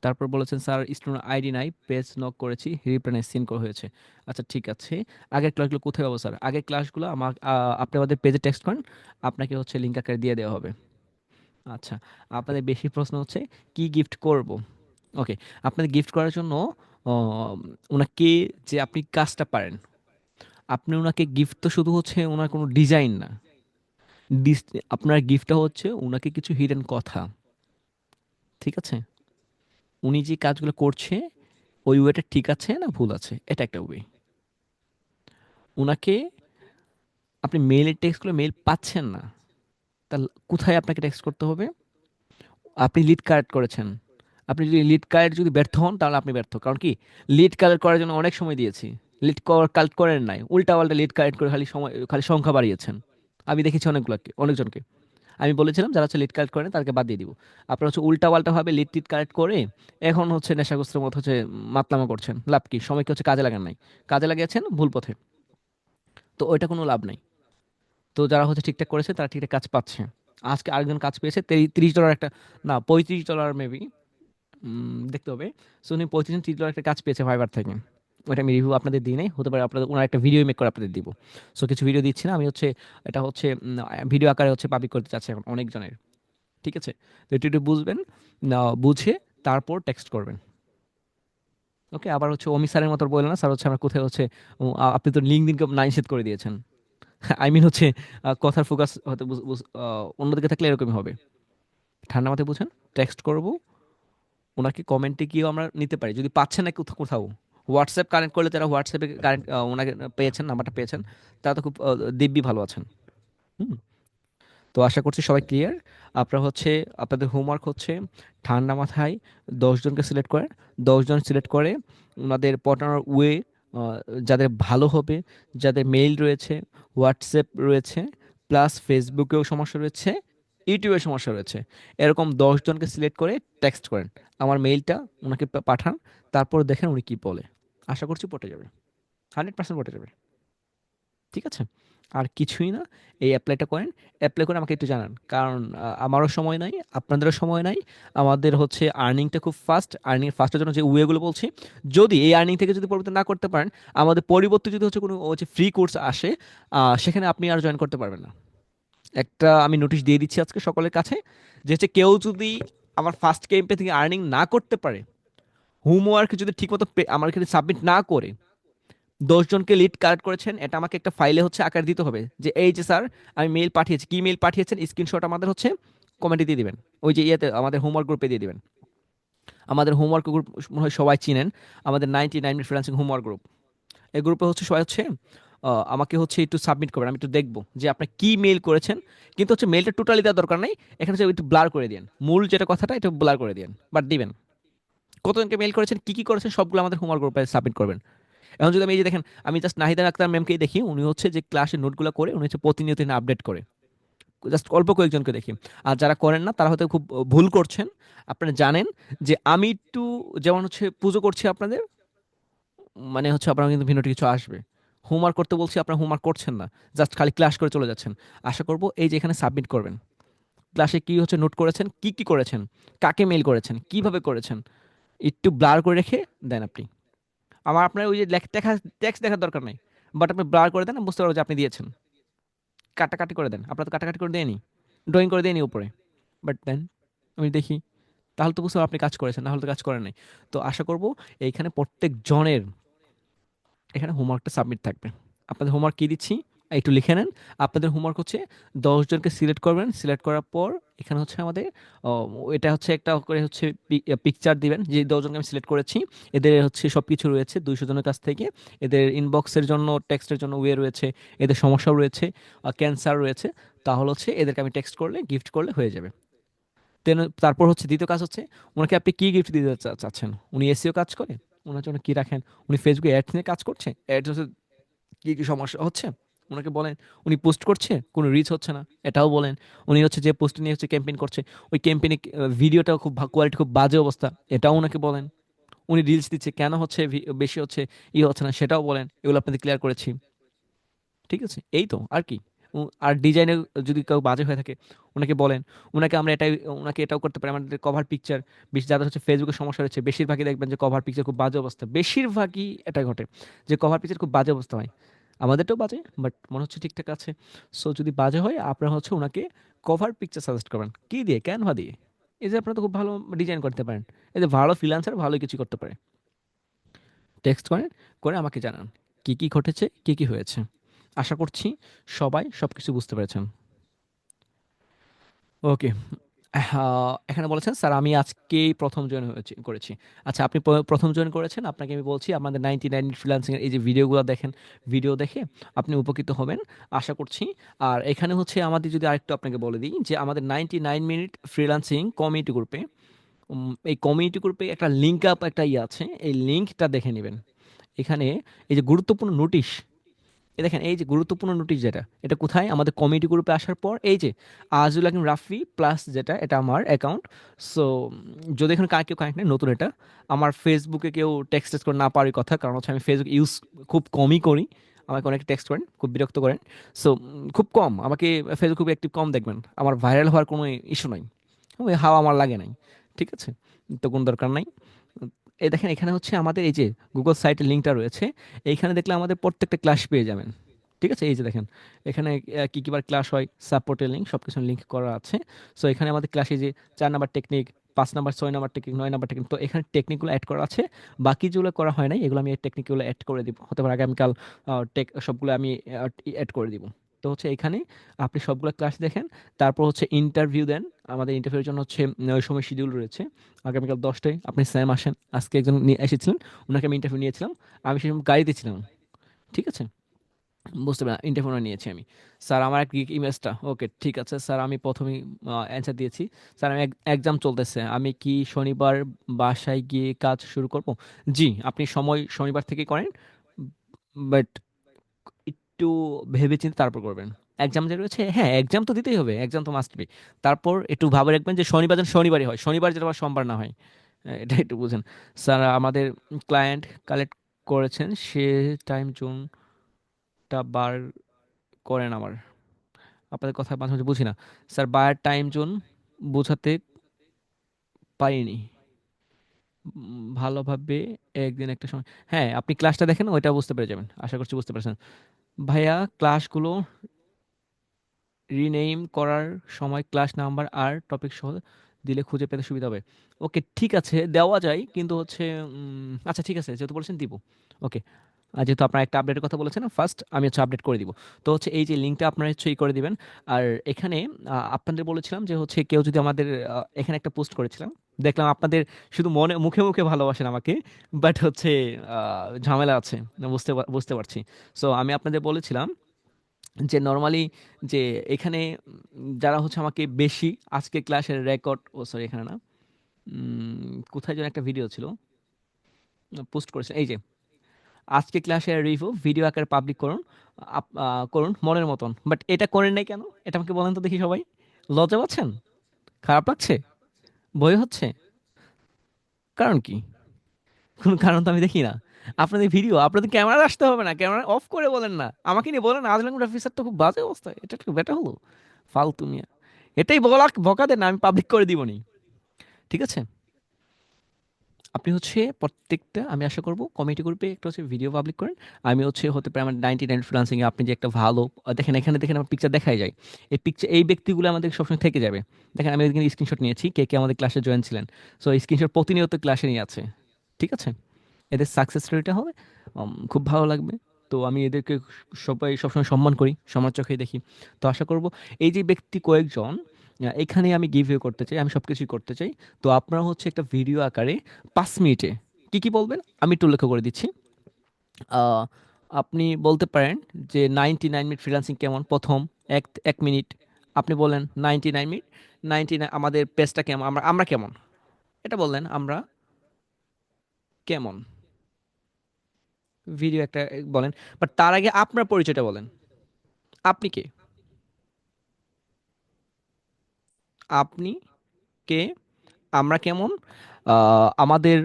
[SPEAKER 1] তারপর বলেছেন স্যার স্টুডেন্ট আইডি নাই, পেজ নক করেছি, রিপ্লাই নাই, সিন করা হয়েছে। আচ্ছা ঠিক আছে, আগের ক্লাসগুলো কোথায় পাবো স্যার? আগের ক্লাসগুলো আমার আপনি আমাদের পেজে টেক্সট করেন, আপনাকে হচ্ছে লিঙ্ক আকারে দিয়ে দেওয়া হবে। আচ্ছা, আপনাদের বেশি প্রশ্ন হচ্ছে কি গিফট করব। ওকে, আপনাদের গিফট করার জন্য ওনাকে, যে আপনি কাজটা পারেন, আপনি ওনাকে গিফট তো শুধু হচ্ছে ওনার কোনো ডিজাইন না, আপনার গিফটটা হচ্ছে ওনাকে কিছু হিডেন কথা। ঠিক আছে, উনি যে কাজগুলো করছে ওই ওয়েটা ঠিক আছে না ভুল আছে, এটা একটা ওয়ে। উনাকে, আপনি মেইলের টেক্সটগুলো মেইল পাচ্ছেন না, তাহলে কোথায় আপনাকে টেক্সট করতে হবে? আপনি লিড কালেক্ট করেছেন, আপনি যদি লিড কালেক্ট যদি ব্যর্থ হন তাহলে আপনি ব্যর্থ। কারণ কি, লিড কালেক্ট করার জন্য অনেক সময় দিয়েছি, লিড কালেক্ট করেন নাই, উল্টা পাল্টা লিড কালেক্ট করে খালি সময়, খালি সংখ্যা বাড়িয়েছেন। আমি দেখেছি অনেকগুলোকে, অনেকজনকে। আমি বলেছিলাম যারা হচ্ছে লিড কালেক্ট করেন তাদেরকে বাদ দিয়ে দিব। আপনারা হচ্ছে উল্টা পাল্টা ভাবে লিড টিড কালেক্ট করে এখন হচ্ছে নেশাগ্রস্তের মতো হচ্ছে মাতলামা করছেন, লাভ কি? সময়কে হচ্ছে কাজে লাগান নাই, কাজে লাগিয়েছেন ভুল পথে, তো ওইটা কোনো লাভ নাই। তো যারা হচ্ছে ঠিকঠাক করেছে তারা ঠিকঠাক কাজ পাচ্ছে। আজকে আরেকজন কাজ পেয়েছে $30 একটা, না $35 মেবি, দেখতে হবে। সো উনি $35 একটা কাজ পেয়েছে ফাইবার থেকে। ওইটা আমি রিভিউ আপনাদের দিই নাই, হতে পারে আপনাদের ওনার একটা ভিডিও মেক করে আপনাদের দিব। সো কিছু ভিডিও দিচ্ছি না আমি, হচ্ছে এটা হচ্ছে ভিডিও আকারে হচ্ছে পাবলিক করতে চাচ্ছি এখন অনেকজনের। ঠিক আছে, তো একটু একটু বুঝবেন, না বুঝে তারপর টেক্সট করবেন। ওকে, আবার হচ্ছে অমি স্যারের মতো বললেন না স্যার, হচ্ছে আমরা কোথায় হচ্ছে আপনি তো লিঙ্কডইনকে না নিষেধ করে দিয়েছেন। আই মিন হচ্ছে কথার ফোকাস হয়তো অন্যদিকে থাকলে এরকমই হবে। ঠান্ডা মাথায় বুঝেন, টেক্সট করব ওনাকে, কমেন্টে গিয়েও আমরা নিতে পারি যদি পাচ্ছেন না কোথাও কোথাও। হোয়াটসঅ্যাপ কানেক্ট করলে যারা হোয়াটসঅ্যাপে কারেন্ট ওনাকে পেয়েছেন, নাম্বারটা পেয়েছেন, তারা তো খুব দিব্যি ভালো আছেন। হুম। তো আশা করছি সবাই ক্লিয়ার। আপনারা হচ্ছে, আপনাদের হোমওয়ার্ক হচ্ছে ঠান্ডা মাথায় 10 জনকে সিলেক্ট করেন, 10 জন সিলেক্ট করে ওনাদের পটানোর ওয়ে, যাদের ভালো হবে, যাদের মেইল রয়েছে, হোয়াটসঅ্যাপ রয়েছে, প্লাস ফেসবুকেও সমস্যা রয়েছে, ইউটিউবে সমস্যা রয়েছে, এরকম 10 জনকে সিলেক্ট করে টেক্সট করেন, আমার মেইলটা ওনাকে পাঠান, তারপর দেখেন উনি কি বলে। আশা করছি পটে যাবে, 100% পটে যাবে। ঠিক আছে, আর কিছুই না। এই অ্যাপ্লাইটা করেন, অ্যাপ্লাই করে আমাকে একটু জানান, কারণ আমারও সময় নাই, আপনাদেরও সময় নাই। আমাদের হচ্ছে আর্নিংটা খুব ফাস্ট, আর্নিং ফাস্টের জন্য যে ওয়েগুলো বলছি, যদি এই আর্নিং থেকে যদি পরিবর্তন না করতে পারেন, আমাদের পরিবর্তে যদি হচ্ছে কোনো হচ্ছে ফ্রি কোর্স আসে, সেখানে আপনি আর জয়েন করতে পারবেন না। একটা আমি নোটিশ দিয়ে দিচ্ছি আজকে সকলের কাছে, যে হচ্ছে কেউ যদি আমার ফার্স্ট ক্যাম্পে থেকে আর্নিং না করতে পারে, হোমওয়ার্ক যদি ঠিকমতো আমার এখানে সাবমিট না করে, 10 জনকে লিড কালেক্ট করেছেন, এটা আমাকে একটা ফাইলে হচ্ছে আকার দিতে হবে, যে এই যে স্যার আমি মেইল পাঠিয়েছি, কি মেইল পাঠিয়েছেন স্ক্রিনশট আমাদের হচ্ছে কমেন্টে দিয়ে দিবেন, ওই যে ইয়েতে আমাদের হোমওয়ার্ক গ্রুপে দিয়ে দিবেন। আমাদের হোমওয়ার্ক গ্রুপ মনে হয় সবাই চিনেন, আমাদের 99 মিনিট ফ্রিল্যান্সিং হোমওয়ার্ক গ্রুপ। এই গ্রুপে হচ্ছে সবাই হচ্ছে আমাকে হচ্ছে একটু সাবমিট করবেন, আমি একটু দেখবো যে আপনি কি মেইল করেছেন। কিন্তু হচ্ছে মেইলটা টোটালি দেওয়ার দরকার নাই, এখানে হচ্ছে একটু ব্লার করে দিন, মূল যেটা কথাটা এটা ব্লার করে দিন, বাট দিবেন কতজনকে মেইল করেছেন, কি কি করেছেন, সবগুলো আমাদের হোমওয়ার্ক গ্রুপে সাবমিট করবেন। এখন যদি আমি এই যে দেখেন, আমি জাস্ট নাহিদা আক্তার ম্যামকেই দেখি, উনি হচ্ছে যে ক্লাসের নোটগুলো করে উনি হচ্ছে প্রতিনিয়ত আপডেট করে, জাস্ট অল্প কয়েকজনকে দেখি। আর যারা করেন না তারা হয়তো খুব ভুল করছেন। আপনারা জানেন যে আমি একটু যেমন হচ্ছে পুজো করছি আপনাদের, মানে হচ্ছে আপনারা কিন্তু ভিন্ন কিছু আসবে। হোমওয়ার্ক করতে বলছি, আপনারা হোমওয়ার্ক করছেন না, জাস্ট খালি ক্লাস করে চলে যাচ্ছেন। আশা করব এই যে এখানে সাবমিট করবেন, ক্লাসে কি হচ্ছে নোট করেছেন, কি কি করেছেন, কাকে মেল করেছেন, কিভাবে করেছেন, একটু ব্লার করে রেখে দেন আপনি। আমার আপনার ওই যে দেখা টেক্সট দেখার দরকার নাই, বাট আপনি ব্লার করে দেন, আমি বুঝতে পারবো যে আপনি দিয়েছেন। কাটাকাটি করে দেন, আপনার তো কাটাকাটি করে দেয়নি, ড্রয়িং করে দেয়নি উপরে, বাট দেন আমি দেখি, তাহলে তো বুঝতে পারবো আপনি কাজ করেছেন, না হলে তো কাজ করেন নাই। তো আশা করব এইখানে প্রত্যেক জনের এখানে হোমওয়ার্কটা সাবমিট থাকবে। আপনাদের হোমওয়ার্ক কী দিচ্ছি একটু লিখে নেন। আপনাদের হোমওয়ার্ক হচ্ছে 10 জনকে সিলেক্ট করবেন, সিলেক্ট করার পর এখানে হচ্ছে আমাদের এটা হচ্ছে একটা করে হচ্ছে পিকচার দিবেন যে 10 জনকে আমি সিলেক্ট করেছি, এদের হচ্ছে সব কিছু রয়েছে 200 জনের কাছ থেকে, এদের ইনবক্সের জন্য টেক্সটের জন্য ওয়ে রয়েছে, এদের সমস্যাও রয়েছে, ক্যান্সার রয়েছে। তাহলে হচ্ছে এদেরকে আমি টেক্সট করলে গিফট করলে হয়ে যাবে। দেন তারপর হচ্ছে দ্বিতীয় কাজ হচ্ছে ওনাকে আপনি কি গিফট দিতে চাচ্ছেন। উনি এসিও কাজ করে, ওনার জন্য কি রাখেন। উনি ফেসবুকে অ্যাডস নিয়ে কাজ করছে, অ্যাডস হচ্ছে কি কি সমস্যা হচ্ছে ওনাকে বলেন। উনি পোস্ট করছে কোনো রিচ হচ্ছে না, এটাও বলেন। উনি হচ্ছে যে পোস্ট নিয়ে হচ্ছে ক্যাম্পেইন করছে, ওই ক্যাম্পেইনে ভিডিওটাও খুব কোয়ালিটি খুব বাজে অবস্থা, এটাও ওনাকে বলেন। উনি রিলস দিচ্ছে কেন হচ্ছে বেশি হচ্ছে হচ্ছে না, সেটাও বলেন। এগুলো আপনাদের ক্লিয়ার করেছি, ঠিক আছে? এই তো আর কি। আর ডিজাইনে যদি কেউ বাজে হয়ে থাকে ওনাকে বলেন। ওনাকে আমরা এটাই ওনাকে এটাও করতে পারি, আমাদের কভার পিকচার বেশি যাদের হচ্ছে ফেসবুকে সমস্যা হচ্ছে, বেশিরভাগই দেখবেন যে কভার পিকচার খুব বাজে অবস্থা, বেশিরভাগই এটা ঘটে যে কভার পিকচার খুব বাজে অবস্থা হয়। আমাদেরটাও বাজে, বাট মনে হচ্ছে ঠিকঠাক আছে। সো যদি বাজে হয় আপনারা হচ্ছে ওনাকে কভার পিকচার সাজেস্ট করবেন, কি দিয়ে, ক্যানভা দিয়ে। এই যে আপনারা তো খুব ভালো ডিজাইন করতে পারেন, এই যে ভালো ফ্রিল্যান্সার ভালো কিছু করতে পারে। টেক্সট করেন, করে আমাকে জানান কি কি ঘটেছে, কি কি হয়েছে। আশা করছি সবাই সবকিছু বুঝতে পেরেছেন। ওকে। এখানে বলেছেন স্যার আমি আজকেই প্রথম জয়েন করেছি। আচ্ছা, আপনি প্রথম জয়েন করেছেন, আপনাকে আমি বলছি আপনাদের 99 ফ্রিল্যান্সিং এর এই যে ভিডিওগুলো দেখেন, ভিডিও দেখে আপনি উপকৃত হবেন আশা করছি। আর এখানে হচ্ছে আমাদের যদি আরেকটু আপনাকে বলে দিই যে আমাদের 99 ফ্রিল্যান্সিং কমিউনিটি গ্রুপে, এই কমিউনিটি গ্রুপে একটা লিঙ্ক আপ একটা ইয়ে আছে, এই লিঙ্কটা দেখে নেবেন। এখানে এই যে গুরুত্বপূর্ণ নোটিশ, এই দেখেন এই যে গুরুত্বপূর্ণ নোটিশ যেটা, এটা কোথায়, আমাদের কমিউনিটি গ্রুপে আসার পর এই যে আজুল হাকিম রাফি প্লাস যেটা, এটা আমার অ্যাকাউন্ট। সো যদি এখানে কেউ কানেক্ট নেই নতুন, এটা আমার ফেসবুকে কেউ টেক্সট টেক্সট করে না পারি কথা, কারণ হচ্ছে আমি ফেসবুক ইউজ খুব কমই করি, আমাকে অনেক টেক্সট করেন, খুব বিরক্ত করেন। সো খুব কম আমাকে ফেসবুক খুব অ্যাক্টিভ কম দেখবেন, আমার ভাইরাল হওয়ার কোনো ইস্যু নাই, ওই হাওয়া আমার লাগে নাই, ঠিক আছে? তো কোনো দরকার নাই। এই দেখেন এখানে হচ্ছে আমাদের এই যে গুগল সাইটের লিঙ্কটা রয়েছে, এইখানে দেখলে আমাদের প্রত্যেকটা ক্লাস পেয়ে যাবেন, ঠিক আছে? এই যে দেখেন এখানে কি কিবার ক্লাস হয়, সাপোর্টের লিঙ্ক, সব কিছু লিঙ্ক করা আছে। সো এখানে আমাদের ক্লাসে যে 4 number technique, 5 number, 6 number technique, 9 number technique, তো এখানে টেকনিকগুলো অ্যাড করা আছে। বাকি যেগুলো করা হয় নাই এগুলো আমি এই টেকনিকগুলো অ্যাড করে দিব, হতে পারে আগামীকাল সবগুলো আমি অ্যাড করে দিব। তো হচ্ছে এখানে আপনি সবগুলো ক্লাস দেখেন, তারপর হচ্ছে ইন্টারভিউ দেন। আমাদের ইন্টারভিউর জন্য হচ্ছে ওই সময় শিডিউল রয়েছে, আগামীকাল 10টায়। আপনি স্যাম আসেন, আজকে একজন নিয়ে এসেছিলেন, ওনাকে আমি ইন্টারভিউ নিয়েছিলাম, আমি সেই সময় গাড়িতে ছিলাম, ঠিক আছে? বুঝতে পারেন ইন্টারভিউটা নিয়েছি আমি। স্যার আমার এক ইমেজটা, ওকে ঠিক আছে স্যার, আমি প্রথমেই অ্যান্সার দিয়েছি। স্যার আমি এক্সাম চলতেছে, আমি কি শনিবার বাসায় গিয়ে কাজ শুরু করব? জি, আপনি সময় শনিবার থেকে করেন, বাট একটু ভেবেচিন্তে তারপর করবেন। এক্সাম যে রয়েছে, হ্যাঁ এক্সাম তো দিতেই হবে, এক্সাম তো মাস্ট বি। তারপর একটু ভাবে রাখবেন যে শনিবার যেন শনিবারই হয়, শনিবার যেন আবার সোমবার না হয়। এটা একটু বুঝেন। স্যার আমাদের ক্লায়েন্ট কালেক্ট করেছেন, সে টাইম জোনটা বার করেন আমার, আপনাদের কথা মাঝে মাঝে বুঝি না। স্যার বায়ার টাইম জোন বোঝাতে পারিনি ভালোভাবে, একদিন একটা সময়। হ্যাঁ আপনি ক্লাসটা দেখেন, ওইটা বুঝতে পেরে যাবেন, আশা করছি বুঝতে পেরেছেন। ভাইয়া ক্লাসগুলো রিনেম করার সময় ক্লাস নাম্বার আর টপিক সহ দিলে খুঁজে পেতে সুবিধা হবে। ওকে ঠিক আছে, দেওয়া যায়, কিন্তু হচ্ছে আচ্ছা ঠিক আছে, যেহেতু বলছেন দিব। ওকে। আর যেহেতু আপনার একটা আপডেটের কথা বলেছেন ফার্স্ট, আমি হচ্ছে আপডেট করে দিব। তো হচ্ছে এই যে লিঙ্কটা আপনারা হচ্ছে করে দিবেন। আর এখানে আপনাদের বলেছিলাম যে হচ্ছে কেউ যদি আমাদের এখানে একটা পোস্ট করেছিলাম, দেখলাম আপনাদের শুধু মনে মুখে মুখে ভালোবাসেন আমাকে, বাট হচ্ছে ঝামেলা আছে, বুঝতে পারছি। সো আমি আপনাদের বলেছিলাম যে নর্মালি যে এখানে যারা হচ্ছে আমাকে বেশি আজকে ক্লাসের রেকর্ড, ও সরি এখানে না, কোথায় যেন একটা ভিডিও ছিল পোস্ট করেছেন, এই যে আজকে ক্লাসের রিভিউ ভিডিও আকারে পাবলিক করুন, করুন মনের মতন। বাট এটা করেন নাই কেন? এটা আমাকে বলেন তো দেখি সবাই। লজ্জা পাচ্ছেন? খারাপ লাগছে? ভয় হচ্ছে? কারণ কি? কোনো কারণ তো আমি দেখি না। আপনাদের ভিডিও, আপনাদের ক্যামেরা আসতে হবে না, ক্যামেরা অফ করে বলেন না, আমাকে নিয়ে বলেন আজলান অফিসার তো খুব বাজে অবস্থা, এটা একটু বেটা হলো? ফালতু মিয়া, এটাই বলা বকা দেন না, আমি পাবলিক করে দিবনি। ঠিক আছে, আপনি হচ্ছে প্রত্যেকটা, আমি আশা করব কমিউনিটি গ্রুপে একটা হচ্ছে ভিডিও পাবলিক করেন। আমি হচ্ছে হতে পারে আমার 99 ফ্রিল্যান্সিংয়ে আপনি যে একটা ভালো দেখেন, এখানে দেখেন আমার পিকচার দেখাই যায়। এই পিকচার, এই ব্যক্তিগুলো আমাদের সবসময় থেকে যাবে। দেখেন আমি এখানে স্ক্রিনশট নিয়েছি, কে কে আমাদের ক্লাসে জয়েন ছিলেন। সো এই স্ক্রিনশট প্রতিনিয়ত ক্লাসে নিয়ে আছে। ঠিক আছে, এদের সাকসেস স্টোরিটা হবে, খুব ভালো লাগবে। তো আমি এদেরকে সবাই সবসময় সম্মান করি, সম্মান চোখে দেখি। তো আশা করব এই যে ব্যক্তি কয়েকজন, এখানে আমি গিভ করতে চাই, আমি সব কিছুই করতে চাই। তো আপনারা হচ্ছে একটা ভিডিও আকারে 5 মিনিটে কি কি বলবেন আমি একটু উল্লেখ করে দিচ্ছি। আহ, আপনি বলতে পারেন যে 99 মিনিট ফ্রিল্যান্সিং কেমন, প্রথম এক এক মিনিট আপনি বলেন 99 মিনিট, 99 আমাদের পেজটা কেমন, আমরা আমরা কেমন, এটা বললেন আমরা কেমন, ভিডিও একটা বলেন। বাট তার আগে আপনার পরিচয়টা বলেন, আপনি কে, আপনি কে, আমরা কেমন, আমাদের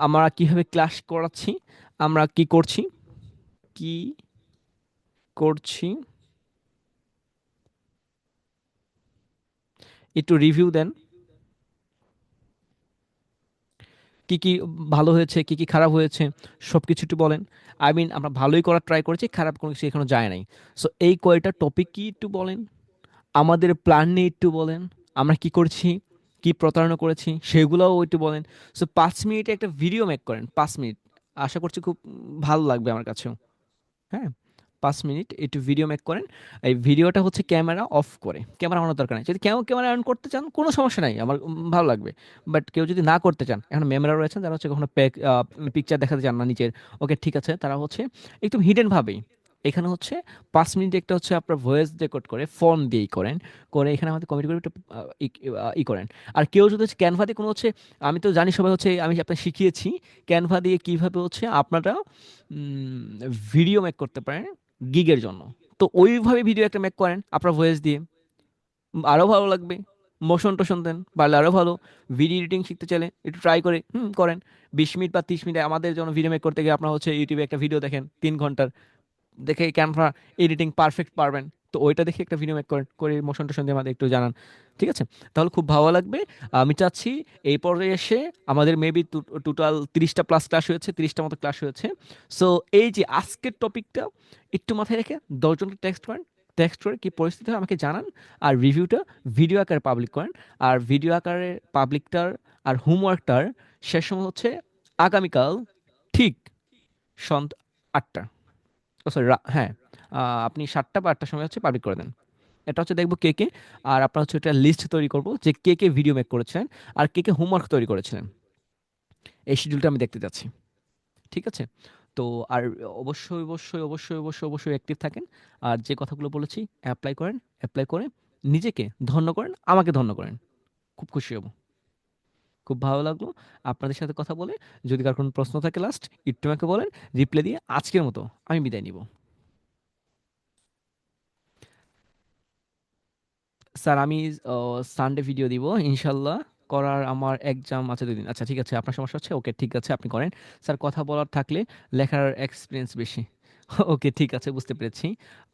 [SPEAKER 1] আমরা কিভাবে ক্লাস করাচ্ছি, আমরা কি করছি, কি করছি, একটু রিভিউ দেন, কি কি ভালো হয়েছে, কি কি খারাপ হয়েছে, সব কিছু একটু বলেন। আই মিন আমরা ভালোই করার ট্রাই করেছি, খারাপ কোনো কিছু এখনো যায় নাই। সো এই কয়টা টপিক কি একটু বলেন, আমাদের প্ল্যান নিয়ে একটু বলেন, আমরা কি করছি, কি প্রতারণা করেছি সেগুলোও একটু বলেন। সো 5 মিনিটে একটা ভিডিও মেক করেন, 5 মিনিট, আশা করছি খুব ভালো লাগবে আমার কাছেও। হ্যাঁ, 5 মিনিট একটু ভিডিও মেক করেন। এই ভিডিওটা হচ্ছে ক্যামেরা অফ করে, ক্যামেরা অনের দরকার নেই, যদি কেউ ক্যামেরা অন করতে চান কোনো সমস্যা নাই, আমার ভালো লাগবে। বাট কেউ যদি না করতে চান, এখন মেমরা রয়েছেন যারা হচ্ছে কখনো পিকচার দেখাতে চান না নিজের, ওকে ঠিক আছে, তারা হচ্ছে একদম হিডেন ভাবেই এখানে হচ্ছে 5 মিনিট একটা হচ্ছে আপনার ভয়েস রেকর্ড করে ফোন দিয়েই করেন, করে এখানে আমাদের কমেডি করে একটু ই করেন। আর কেউ যদি হচ্ছে ক্যানভা দিয়ে কোনো হচ্ছে, আমি তো জানি সবাই হচ্ছে, আমি আপনাকে শিখিয়েছি ক্যানভা দিয়ে কিভাবে হচ্ছে আপনারা ভিডিও মেক করতে পারেন গিগের জন্য। তো ওইভাবে ভিডিও একটা মেক করেন আপনার ভয়েস দিয়ে, আরো ভালো লাগবে। মোশন টোশন দেন, পারলে আরো ভালো। ভিডিও এডিটিং শিখতে চাইলে একটু ট্রাই করে করেন। 20 মিনিট বা 30 মিনিট আমাদের জন্য ভিডিও মেক করতে গিয়ে আপনার হচ্ছে ইউটিউবে একটা ভিডিও দেখেন 3 ঘন্টার, দেখে ক্যানভা এডিটিং পারফেক্ট পারবেন, তো ওইটা দেখে একটা ভিডিও মেক করেন, করে মোশন টোশন দিয়ে আমাদের একটু জানান। ঠিক আছে, তাহলে খুব ভালো লাগবে। আমি চাচ্ছি এই পর্যায়ে এসে আমাদের মেবি টোটাল 30টা প্লাস ক্লাস হয়েছে, 30টা মতো ক্লাস হয়েছে। সো এই যে আজকের টপিকটা একটু মাথায় রেখে 10জনকে টেক্সট করেন, টেক্সট করে কি পরিস্থিতি হয় আমাকে জানান। আর রিভিউটা ভিডিও আকারে পাবলিক করেন। আর ভিডিও আকারে পাবলিকটার আর হোমওয়ার্কটার শেষ সময় হচ্ছে আগামীকাল ঠিক সন্ধ্যা 8টা, ও সরি, হ্যাঁ, আপনি 7টা বা 8টার সময় হচ্ছে পাবলিক করে দেন। এটা হচ্ছে দেখবো কে কে, আর আপনার হচ্ছে একটা লিস্ট তৈরি করবো যে কে কে ভিডিও মেক করেছিলেন আর কে কে হোমওয়ার্ক তৈরি করেছিলেন, এই শিডিউলটা আমি দেখতে যাচ্ছি। ঠিক আছে, তো আর অবশ্যই অবশ্যই অবশ্যই অবশ্যই অবশ্যই অ্যাক্টিভ থাকেন। আর যে কথাগুলো বলেছি অ্যাপ্লাই করেন, অ্যাপ্লাই করে নিজেকে ধন্য করেন, আমাকে ধন্য করেন, খুব খুশি হব। খুব ভালো লাগলো আপনাদের সাথে কথা বলে। যদি কার কোনো প্রশ্ন থাকে লাস্ট একটু আমাকে বলেন, রিপ্লাই দিয়ে আজকের মতো আমি বিদায় নিব। স্যার আমি সানডে ভিডিও দিব ইনশাল্লাহ। করার আমার এক্সাম আছে 2 দিন। আচ্ছা ঠিক আছে, আপনার সমস্যা হচ্ছে, ওকে ঠিক আছে আপনি করেন। স্যার কথা বলার থাকলে লেখার এক্সপিরিয়েন্স বেশি। ওকে ঠিক আছে, বুঝতে পেরেছি।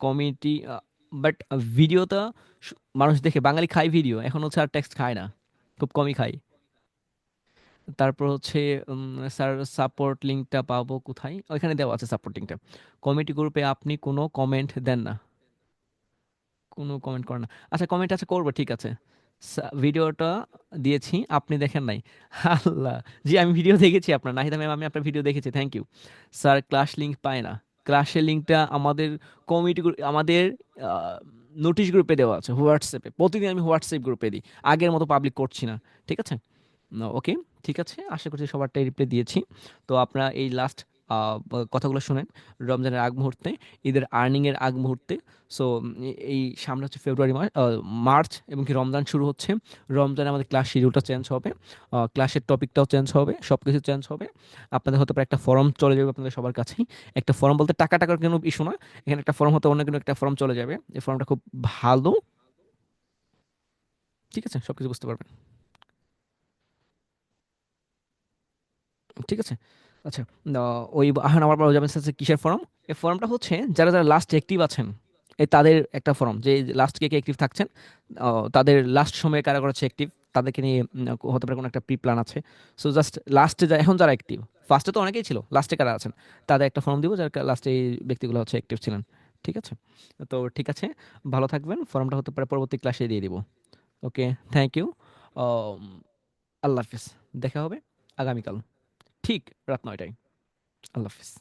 [SPEAKER 1] কমিটি, বাট ভিডিওটা মানুষ দেখে, বাঙালি খায় ভিডিও, এখন হচ্ছে আর টেক্সট খায় না, খুব কমই খায়। তারপর হচ্ছে স্যার সাপোর্ট লিঙ্কটা পাবো কোথায়, ওইখানে দেওয়া আছে সাপোর্ট লিঙ্কটা। কমিটি গ্রুপে আপনি কোনো কমেন্ট দেন না, কোনো কমেন্ট করে না। আচ্ছা কমেন্ট আছে, করবো ঠিক আছে। ভিডিওটা দিয়েছি আপনি দেখেন নাই? আল্লাহ, জি আমি ভিডিও দেখেছি আপনার, নাহিদা ম্যাম আমি আপনার ভিডিও দেখেছি, thank you. Sir class link পায় না, ক্লাসের লিঙ্কটা আমাদের কমিটি আমাদের নোটিশ গ্রুপে দেওয়া আছে, হোয়াটসঅ্যাপে প্রতিদিন আমি হোয়াটসঅ্যাপ গ্রুপে দিই, আগের মতো পাবলিক করছি না। ঠিক আছে, ওকে ঠিক আছে, আশা করছি সবারটাই রিপ্লাই দিয়েছি। তো আপনারা এই লাস্ট কথাগুলো শুনেন রমজানের আগ মুহূর্তে, ঈদের আর্নিংয়ের আগ মুহূর্তে। সো এই সামনে হচ্ছে ফেব্রুয়ারি মাস, মার্চ এবং কি রমজান শুরু হচ্ছে। রমজানে আমাদের ক্লাস শিডিউলটা চেঞ্জ হবে, ক্লাসের টপিকটাও চেঞ্জ হবে, সব কিছু চেঞ্জ হবে। আপনাদের হতে পারে একটা ফর্ম চলে যাবে আপনাদের সবার কাছেই। একটা ফর্ম বলতে টাকা টাকার কোনো ইস্যু না, এখানে একটা ফর্ম হতে অন্য কোনো একটা ফর্ম চলে যাবে, এই ফর্মটা খুব ভালো। ঠিক আছে, সব কিছু বুঝতে পারবেন। ঠিক আছে, আচ্ছা। ওই এখন আমার বলা যাবেন স্যার কিসের ফর্ম? এই ফর্মটা হচ্ছে যারা যারা লাস্ট অ্যাক্টিভ আছেন, এই তাদের একটা ফর্ম, যে লাস্ট কে কে অ্যাক্টিভ থাকছেন, তাদের লাস্ট সময়ে কারা করা হচ্ছে অ্যাক্টিভ, তাদেরকে নিয়ে হতে পারে কোনো একটা প্রি প্ল্যান আছে। সো জাস্ট লাস্টে এখন যারা অ্যাক্টিভ, ফার্স্টে তো অনেকেই ছিল, লাস্টে কারা আছেন তাদের একটা ফর্ম দিব, যার লাস্টে এই ব্যক্তিগুলো হচ্ছে অ্যাক্টিভ ছিলেন। ঠিক আছে, তো ঠিক আছে, ভালো থাকবেন। ফর্মটা হতে পারে পরবর্তী ক্লাসে দিয়ে দিব। ওকে, থ্যাংক ইউ। আল্লাহ হাফিজ, দেখা হবে আগামীকাল ঠিক রাত 9টায়। আল্লাহ হাফিজ।